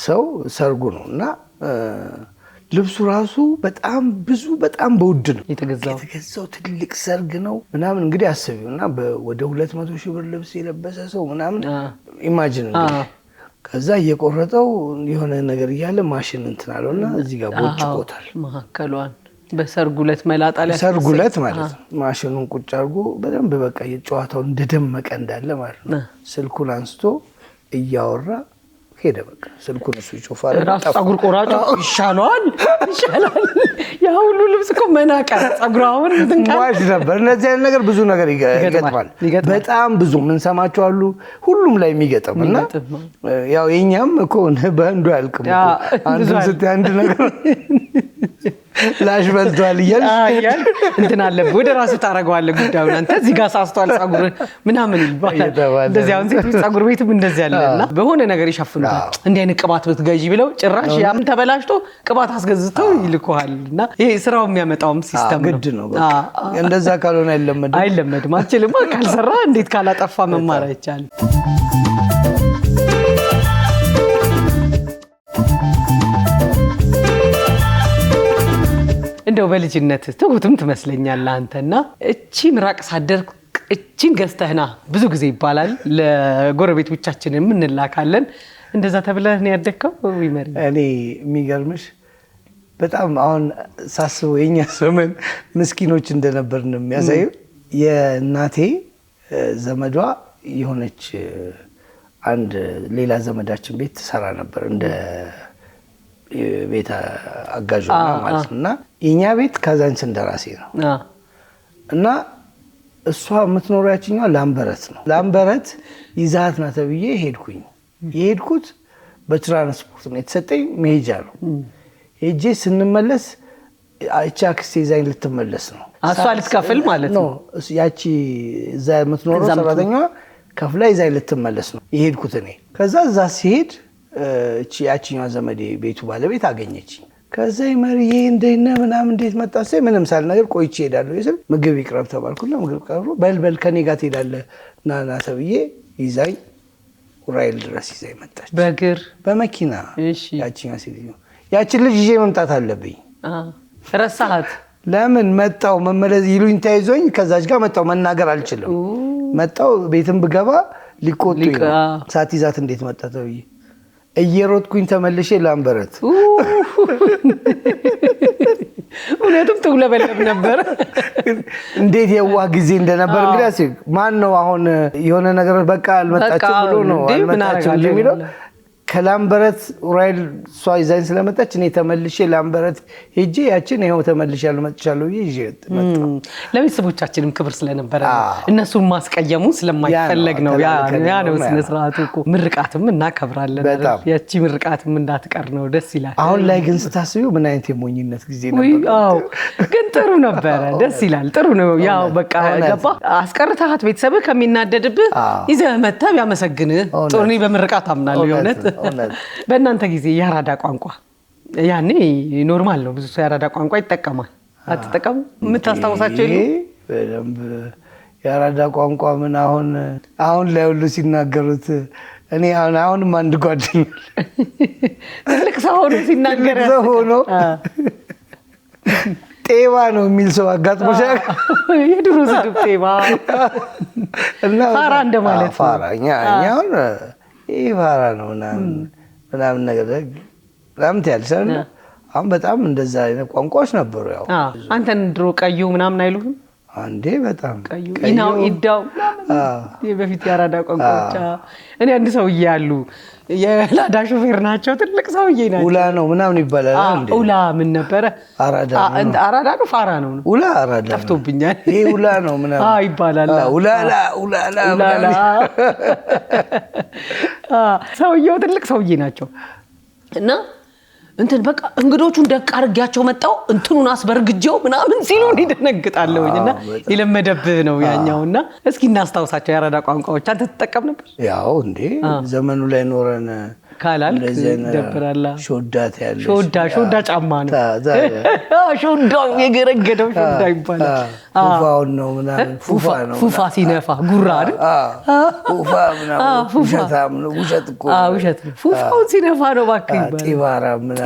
ሰው ሰርጉ ነውና ልብሱ ራሱ በጣም በውድ ነው የተገዛው ትልቅ ሰርግ ነው ምናምን እንግዲህ አስቢውና ወደ 200 ሺህ ብር ልብስ የለበሰ ሰው ምናምን ኢማጂን እንግዲህ ከዛ እየቆረጠው የሆነ ነገር እያለ ማሽን እንትን አለውና እዚህ ጋር ቦጭቆታል ማከሏን በሰርጉ ዕለት መላጣ ላይ ሰርጉ ዕለት ማለት ማሽኑን ቁጭ አድርጎ በደንብ በቃ የጨዋታው እንደደመቀ እንዳለ ማለት ነው። ስልኩን አንስቶ እያወራ ሄደ። በቃ ስልኩን እሱ ይጮፋል። ራስ ጸጉር ቆራጮ ይሻላል። ያ ሁሉ ልብስ እኮ መናቃ ጸጉራውን እንኳን ነበር። እነዚህ አይነት ነገር ብዙ ነገር ይገጥማል። በጣም ብዙ ምን ሰማቸው አሉ ሁሉም ላይ የሚገጥምና ያው የኛም እኮ በእንዱ ያልቅም አንዱ ስትይ አንድ ነገር ላሽ በልቷል እያል እንትን አለብህ ወደ ራስህ ታረጋዋለህ ጉዳዩን አንተ እዚህ ጋር ሳስቷል ጸጉር ምናምን ይባላል እንደዚህ አሁን ሴቶች ጸጉር ቤትም እንደዚህ ያለና በሆነ ነገር ይሸፍኑታል እንደ አይነት ቅባት ብትገዢ ብለው ጭራሽ ያም ተበላሽቶ ቅባት አስገዝተው ይልኩሃልና ይሄ ስራው የሚያመጣውም ሲስተም ነው ግድ ነው በቃ እንደዛ ካልሆነ አይለመድም አትችልም ካልሰራ እንዴት ካላጠፋ መማር አይቻልም እንደው በልጅነት ትሁትም ትመስለኛለህ አንተና እቺ ምራቅ ሳደርክ እቺን ገዝተህና ብዙ ጊዜ ይባላል ለጎረቤቶቻችንም እንላካለን እንደዛ ተብለህ ነው ያደከው ይመር እኔ የሚገርምሽ በጣም አሁን ሳስበው የኛ ዘመን ምስኪኖች እንደነበርን የሚያሳየው የእናቴ ዘመዷ የሆነች አንድ ሌላ ዘመዳችን ቤት ትሰራ ነበር እንደ ቤት አጋዥ ማለት ነውና የኛ ቤት ካዛንች እንደራሴ ነው እና እሷ የምትኖረው ያችኛው ላምበረት ነው ላምበረት ይዛት ነው ተብዬ ሄድኩኝ የሄድኩት በትራንስፖርት ነው የተሰጠኝ መሄጃ ነው ሄጄ ስንመለስ አቻ አክስቴ ይዛኝ ልትመለስ ነው አሷ ልትከፍል ማለት ነው ያቺ እዛ የምትኖረው ሰራተኛዋ ከፍላ ይዛኝ ልትመለስ ነው የሄድኩት እኔ ከዛ እዛ ሲሄድ እቺ ያቺኛው ዘመዴ ቤቱ ባለቤት አገኘችኝ ከዛ ይመርዬ እንደነ ምናምን እንዴት መጣሰ ምንም ሳልነገር ቆይቼ ሄዳለሁ ይስል ምግብ ይቅረብ ተባልኩና ምግብ ቀርቦ በልበል ከኔ ጋር ትሄዳለህ ናና ተብዬ ይዛኝ ኡራኤል ድረስ ይዛኝ መጣች በእግር በመኪና እሺ ያቺኛው ሴትዮ ያቺን ልጅ ይዤ መምጣት አለብኝ ረሳሃት ለምን መጣው መመለስ ይሉኝ ታይዞኝ ከዛች ጋር መጣው መናገር አልችልም መጣው ቤትም ብገባ ሊቆጡኝ ሳትይዛት እንዴት መጣ ተብዬ እየሮጥኩኝ ተመልሼ ላምበረት እውነትም ትውለበለብ ነበር እንዴት የዋ ጊዜ እንደነበር እንግዲህ ማን ነው አሁን የሆነ ነገር በቃ አልመጣችም ብሎ ነው አልመጣችም የሚለው ከላምበረት ኡራኤል ሷ ይዛኝ ስለመጣች እኔ ተመልሼ ላምበረት ሄጄ ያችን ይሄው ተመልሼ አልመጣቻለሁ ይዤ መጣሁ ለቤተሰቦቻችንም ክብር ስለነበረ እነሱን ማስቀየሙ ስለማይፈለግ ነው ያ ነው ስነ ስርዓቱ እኮ ምርቃትም እናከብራለን ያቺ ምርቃትም እንዳትቀር ነው ደስ ይላል አሁን ላይ ግን ስታስቢው ምን አይነት የሞኝነት ጊዜ ነበር አዎ ግን ጥሩ ነበር ደስ ይላል ጥሩ ነው ያው በቃ ገባ አስቀርታሃት ቤተሰብ ከሚናደድብህ ይዘህ መጣ ያመሰግንህ ጥሩኒ በምርቃት አምናለሁ የሆነት በእናንተ ጊዜ ያራዳ ቋንቋ ያኔ ኖርማል ነው ብዙ ሰው ያራዳ ቋንቋ ይጠቀማል አትጠቀሙ የምታስታውሳቸው ይሉ በደንብ ያራዳ ቋንቋ ምን አሁን ላይ ሁሉ ሲናገሩት እኔ አሁንም አንድ ጓደኛ ትልቅ ሰው ሆኖ ሲናገር ሆኖ ጤባ ነው የሚል ሰው አጋጥሞሻል የድሮ ስድብ ጤባ እና ፋራ እንደማለት ነው ፋራኛ አሁን ይፋራ ነው ምናምን ነገር ለምት ያልሰን አሁን በጣም እንደዛ አይነት ቋንቋዎች ነበሩ ያው አንተን ድሮ ቀዩ ምናምን አይሉም አንዴ በጣም ቀዩ ኢናው ኢዳው የበፊት ያራዳ ቋንቋዎች እኔ አንድ ሰውዬ ያሉ የላዳ ሾፌር ናቸው ትልቅ ሰውዬ ናቸው ኡላ ነው ምናምን ይባላል እንዴ ኡላ ምን ነበር አራዳ ነው ፋራ ነው ኡላ አራዳ ጠፍቶብኛል ይሄ ኡላ ነው ምናምን ይባላል ኡላላ ሰውዬው ትልቅ ሰውዬ ናቸው እና እንትን በቃ እንግዶቹን ደቅ አርጋቸው መጣው እንትኑን አስበርግጀው ምናምን ሲሉ ይደነግጣለውና ይለመደብህ ነው ያኛውና እስኪ እናስታውሳቸው ያራዳ ቋንቋዎች አንተ ተጠቀም ነበር ያው እንዴ ዘመኑ ላይ ኖረን ካላል ደብራላ ሾዳት ያለ ሾዳ ጫማ ነው ሾዳው የገረገደው ሾዳ ይባላል ፉፋው ነው ምናምን ፉፋ ሲነፋ ጉራ አይደል ፉፋ ምናምን ፉፋታም ነው ውሸት እኮ ውሸት ነው ፉፋው ሲነፋ ነው ባክህ ጢባራ ምናምን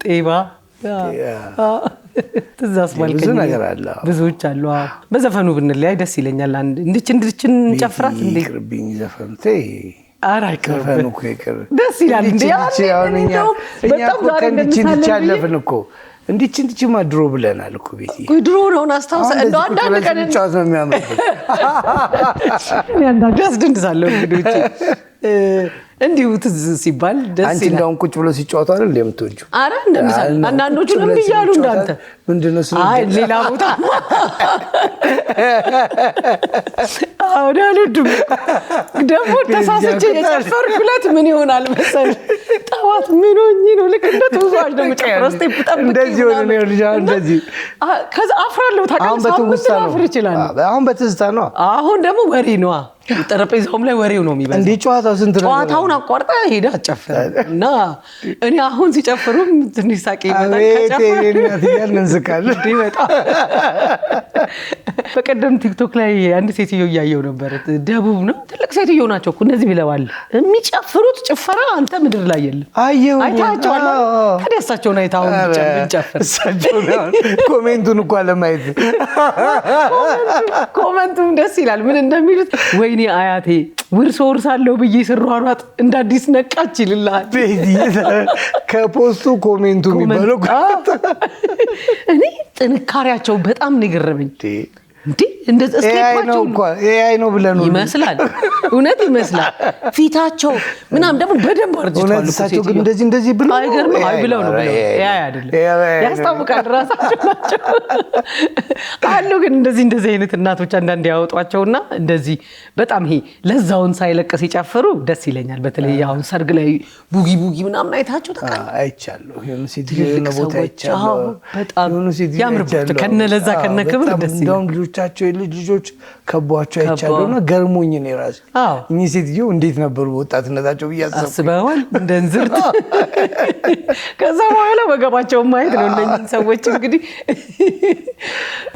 ጢባ ትዛስ ማለት ብዙ ነገር አለ ብዙዎች አሉ በዘፈኑ ብንለያይ ደስ ይለኛል አንድ እንድችን ጨፍራት እንዴ ይቅርብኝ ዘፈንቴ አራይከፈኑ ኩይከር ደስ ይላል እንዴ በጣም ዛሬ እንደምታለፍን እኮ እንዲችማ ድሮ ብለናል እኮ ቤት ድሮ ነው አስታውሰ እንደው አንዳንድ ቀን ጫት ነው የሚያምር አንዳንድ ያስደንሳለሁ እንግዲህ እንዲሁ ትዝ ሲባል ደስ አንቺ እንደውም ቁጭ ብሎ ሲጫወቱ አይደል እንደምትወጁ አረ እንደምሳሌ አንዳንዶቹንም ይያሉ እንዳንተ ምንድነው አይ ሌላ ቦታ አውዳሉ ደግሞ ተሳስቼ የጨፈርኩለት ምን ይሆናል መሰል ጠዋት ምን ሆኜ ነው ልክ እንደ ተወዛጅ ነው የምጨፍረው። እስቲ ብጣም እንደዚህ ሆነ ነው ልጅ እንደዚህ ከዛ አፍራለሁ ታውቃለህ። አሁን በትዝታ ነው። አሁን ደግሞ ወሬ ነው። ጠረጴዛውም ላይ ወሬው ነው የሚበዛው። እንዴ ጨዋታው ስንት ነው? ጨዋታውን አቋርጣ ሄዳ አጨፈረ እና እኔ አሁን ሲጨፍሩም ትንሽ ሳቄ ይመጣል። ከጨፈረ እንዝቃለን ይመጣ። በቀደም ቲክቶክ ላይ አንድ ሴትዮ እያየው ነበር። ደቡብ ነው ትልቅ ሴትዮ ናቸው እኮ እነዚህ ብለዋል። የሚጨፍሩት ጭፈራ አንተ ምድር ላይ የለም። አይታቸዋል። ታዲያ እሳቸውን አይታውን ብንጨፍር ኮሜንቱን እኮ ለማየት ኮሜንቱም ደስ ይላል። ምን እንደሚሉት ወይኔ አያቴ ውርስ ወርሳለሁ ብዬ ስሯሯጥ እንደ አዲስ ነቃች ይልልሃል። ከፖስቱ ኮሜንቱ የሚባለው እኔ ጥንካሬያቸው በጣም ነው የገረመኝ። እንዴ እንደዚህ ስቴፓቸው እንኳን ኤአይ ነው ብለን ነው ይመስላል። እውነት ይመስላል። ፊታቸው ምናምን ደግሞ በደንብ አርጅቷል። እሳቸው ግን እንደዚህ ብለው አይገርም? አይ ብለው ነው ኤአይ አይደለም ያስታውቃል። ራሳቸው ናቸው አሉ። ግን እንደዚህ አይነት እናቶች አንዳንዴ ያወጧቸውና እንደዚህ በጣም ይሄ ለዛውን ሳይለቅ ሲጨፍሩ ደስ ይለኛል። በተለይ አሁን ሰርግ ላይ ቡጊ ምናምን አይታቸው ተቃል አይቻለሁ። የሆነ ሴትዮ ነው ቦታ አይቻለሁ። በጣም ያምርበት ከነ ለዛ ከነ ክብር ደስ ይላል። ቻቸው ልጆች ከቧቸው አይቻለውና ገርሞኝ ነው ራስ እኚህ ሴትዮ እንዴት ነበሩ ወጣትነታቸው አስበዋል። እንደ እንዝርት ከዛ በኋላ ወገባቸው ማየት ነው እነኚህ ሰዎች። እንግዲህ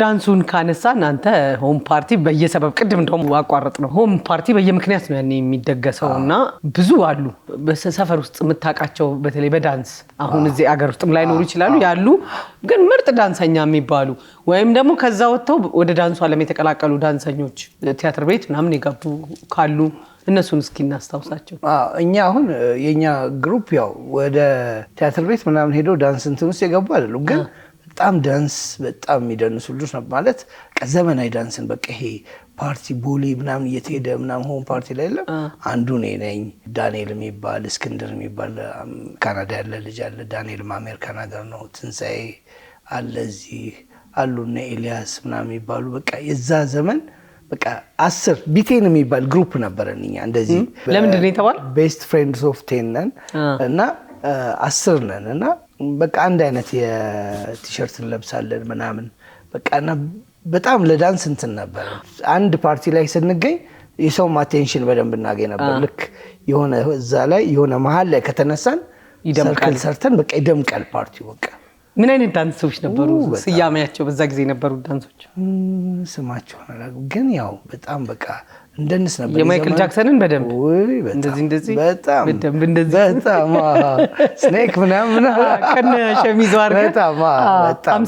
ዳንሱን ካነሳን አንተ ሆም ፓርቲ በየሰበብ ቅድም እንደውም አቋርጥ ነው ሆም ፓርቲ በየምክንያት ነው ያኔ የሚደገሰውና ብዙ አሉ በሰፈር ውስጥ የምታውቃቸው በተለይ በዳንስ አሁን እዚህ አገር ውስጥም ላይኖሩ ይችላሉ ያሉ ግን ምርጥ ዳንሰኛ የሚባሉ ወይም ደግሞ ከዛ ወጥተው ወደ ዳንሱ ዓለም የተቀላቀሉ ዳንሰኞች ቲያትር ቤት ምናምን የገቡ ካሉ እነሱን እስኪ እናስታውሳቸው። እኛ አሁን የኛ ግሩፕ ያው ወደ ቲያትር ቤት ምናምን ሄደው ዳንስ እንትን ውስጥ የገቡ አይደሉም። ግን በጣም ዳንስ በጣም የሚደንሱ ልጆች ነው ማለት ዘመናዊ ዳንስን በቃ ይሄ ፓርቲ ቦሌ ምናምን እየተሄደ ምናምን ሆም ፓርቲ ላይ የለም። አንዱ እኔ ነኝ። ዳንኤል የሚባል እስክንድር የሚባል ካናዳ ያለ ልጅ አለ። ዳንኤልም አሜሪካን ሀገር ነው። ትንሣኤ አለ እዚህ አሉና ኤልያስ ምናምን የሚባሉ በቃ የዛ ዘመን በቃ 10 ቢቴን የሚባል ግሩፕ ነበረን እኛ። እንደዚህ ለምንድን ነው የተባለው? ቤስት ፍሬንድስ ኦፍ 10 ነን እና 10 ነን እና በቃ አንድ አይነት የቲሸርት እንለብሳለን ምናምን በቃ እና በጣም ለዳንስ እንትን ነበር። አንድ ፓርቲ ላይ ስንገኝ የሰው አቴንሽን በደንብ እናገኝ ነበር። ልክ የሆነ እዛ ላይ የሆነ መሀል ላይ ከተነሳን ሰርክል ሰርተን በቃ ይደምቃል ፓርቲው በቃ። ምን አይነት ዳንሶች ነበሩ? ስያሜያቸው በዛ ጊዜ የነበሩ ዳንሶች ስማቸው ግን ያው በጣም በቃ እንደንስ ነበር። የማይክል ጃክሰንን በደንብ እንደዚህ በጣም ስኔክ ምናምን ከነ ሸሚዙ አድርገን በጣም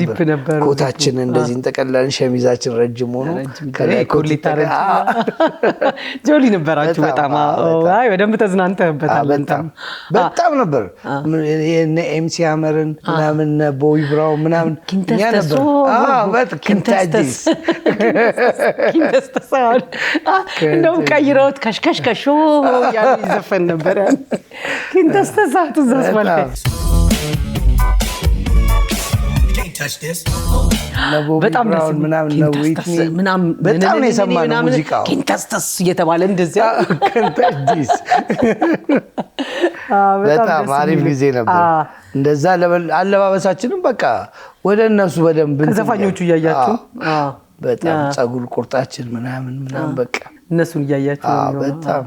ዚፕ ነበር። ኮታችን እንደዚህ እንጠቀላለን። ሸሚዛችን ረጅም ሆኖ ከላይ ኮሌታ ጆሊ ነበራችሁ በጣም። አይ በደንብ ተዝናንተህበታል። በጣም ነበር። የነ ኤምሲ አመርን ምናምን ቦይ ብራው ምናምን እኛ ነበር። ኪንተስተስ እንደውም ቀይረውት ከሽከሽከሾ ያሉ ይዘፈን ነበር። ኪንተስተሳት እዛስ ማለት በጣም ደስ ምናምን ነው ዊትኒ ምናምን በጣም ነው የሰማነው ሙዚቃው ኪንተስተስ እየተባለ እንደዚያ ኪንተስዲስ በጣም አሪፍ ጊዜ ነበር። እንደዛ አለባበሳችንም በቃ ወደ እነሱ በደንብ ከዘፋኞቹ እያያችሁ በጣም ጸጉር ቁርጣችን ምናምን በቃ እነሱን እያያችሁ ነው። በጣም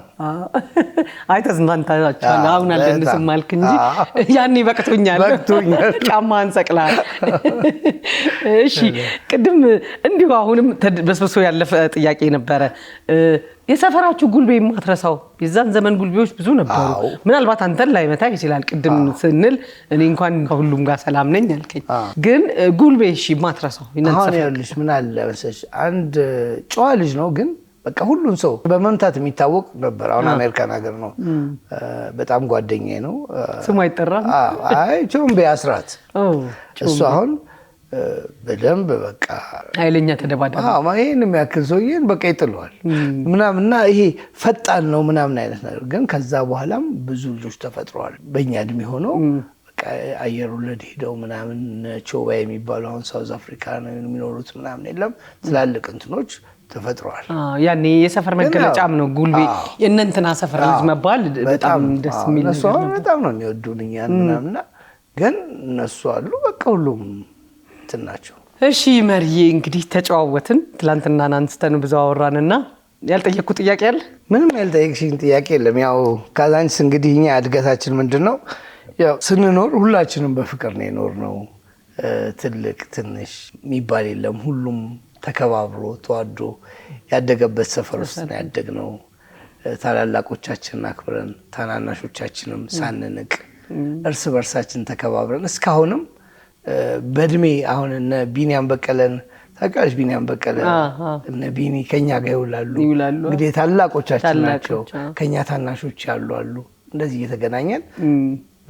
ተዝናንታችኋል። አሁን አልደንስም አልክ እንጂ ያኔ በቅቶኛል ጫማህን ሰቅለሃል። እሺ ቅድም እንዲሁ አሁንም በስብሶ ያለፈ ጥያቄ ነበረ። የሰፈራችሁ ጉልቤ የማትረሳው የዛን ዘመን ጉልቤዎች ብዙ ነበሩ። ምናልባት አንተን ላይመታ ይችላል። ቅድም ስንል እኔ እንኳን ከሁሉም ጋር ሰላም ነኝ አልከኝ። ግን ጉልቤ እሺ የማትረሳው አሁን ያልሽ ምን አለ መሰለሽ አንድ ጨዋ ልጅ ነው ግን በቃ ሁሉም ሰው በመምታት የሚታወቅ ነበር። አሁን አሜሪካን ሀገር ነው። በጣም ጓደኛዬ ነው። ስሙ አይጠራም። አይ ቾምቤ አስራት እሱ አሁን በደንብ በቃ ኃይለኛ ተደባዳቢ። ይሄን የሚያክል ሰውዬን በቃ ይጥለዋል ምናምንና ይሄ ፈጣን ነው ምናምን አይነት ነገር። ግን ከዛ በኋላም ብዙ ልጆች ተፈጥረዋል በእኛ እድሜ ሆነው በቃ በቃ አየር ወለድ ሄደው ምናምን ቾባ የሚባሉ አሁን ሳውዝ አፍሪካ ነው የሚኖሩት ምናምን የለም ትላልቅ እንትኖች ተፈጥረዋል። ያኔ የሰፈር መገለጫም ነው ጉልቤ የእነንትና ሰፈር ልጅ መባል በጣም ደስ የሚል ነው። እነሱ በጣም ነው የሚወዱን እኛን ምናምንና ግን እነሱ አሉ በቃ ሁሉም እንትን ናቸው። እሺ መርዬ እንግዲህ ተጨዋወትን። ትላንትና አንስተን ብዙ አወራንና ያልጠየቅኩ ጥያቄ አለ? ምንም ያልጠየቅሽኝ ጥያቄ የለም። ያው ካዛንቺስ እንግዲህ እኛ እድገታችን ምንድነው? ያው ስንኖር ሁላችንም በፍቅር ነው የኖርነው። ትልቅ ትንሽ የሚባል የለም። ሁሉም ተከባብሮ ተዋዶ ያደገበት ሰፈር ውስጥ ነው ያደግነው። ታላላቆቻችንን አክብረን ታናናሾቻችንም ሳንንቅ እርስ በርሳችን ተከባብረን እስካሁንም በእድሜ አሁን እነ ቢኒያም በቀለን ታውቂያለሽ? ቢኒያም በቀለ እነ ቢኒ ከኛ ጋር ይውላሉ። እንግዲህ ታላቆቻችን ናቸው። ከኛ ታናሾች ያሉ አሉ። እንደዚህ እየተገናኘን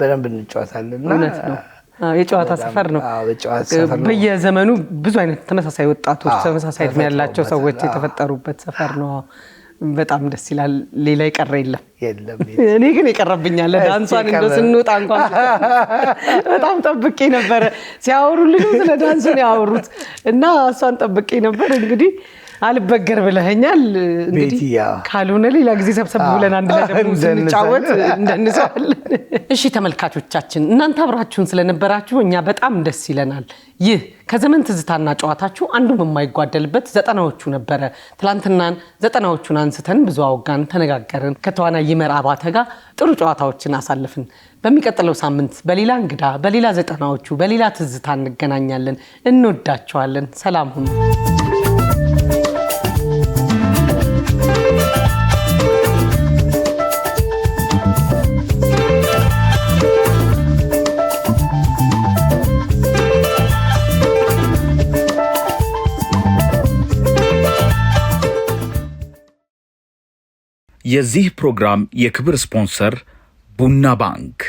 በደንብ እንጫወታለን። እውነት ነው። የጨዋታ ሰፈር ነው። በጨዋታ ሰፈር ነው። በየዘመኑ ብዙ አይነት ተመሳሳይ ወጣቶች ተመሳሳይ እድሜ ያላቸው ሰዎች የተፈጠሩበት ሰፈር ነው። በጣም ደስ ይላል። ሌላ የቀረ የለም። እኔ ግን የቀረብኛል ዳንሷን እንደው ስንወጣ እንኳን በጣም ጠብቄ ነበር። ሲያወሩልኝ ስለ ዳንሱ ነው ያወሩት እና እሷን ጠብቄ ነበር። እንግዲህ አልበገር ብለኸኛል። እንግዲህ ካልሆነ ሌላ ጊዜ ሰብሰብ ብለን አንድ ላይ ደግሞ ስንጫወት እንደንሰዋለን። እሺ ተመልካቾቻችን እናንተ አብራችሁን ስለነበራችሁ እኛ በጣም ደስ ይለናል። ይህ ከዘመን ትዝታና ጨዋታችሁ አንዱ የማይጓደልበት 90ዎቹ ነበረ። ትላንትናን 90ዎቹን አንስተን ብዙ አወጋን፣ ተነጋገርን። ከተዋናይ ይመር አባተ ጋር ጥሩ ጨዋታዎችን አሳልፍን። በሚቀጥለው ሳምንት በሌላ እንግዳ በሌላ 90ዎቹ በሌላ ትዝታ እንገናኛለን። እንወዳችኋለን። ሰላም ሁኑ። የዚህ ፕሮግራም የክብር ስፖንሰር ቡና ባንክ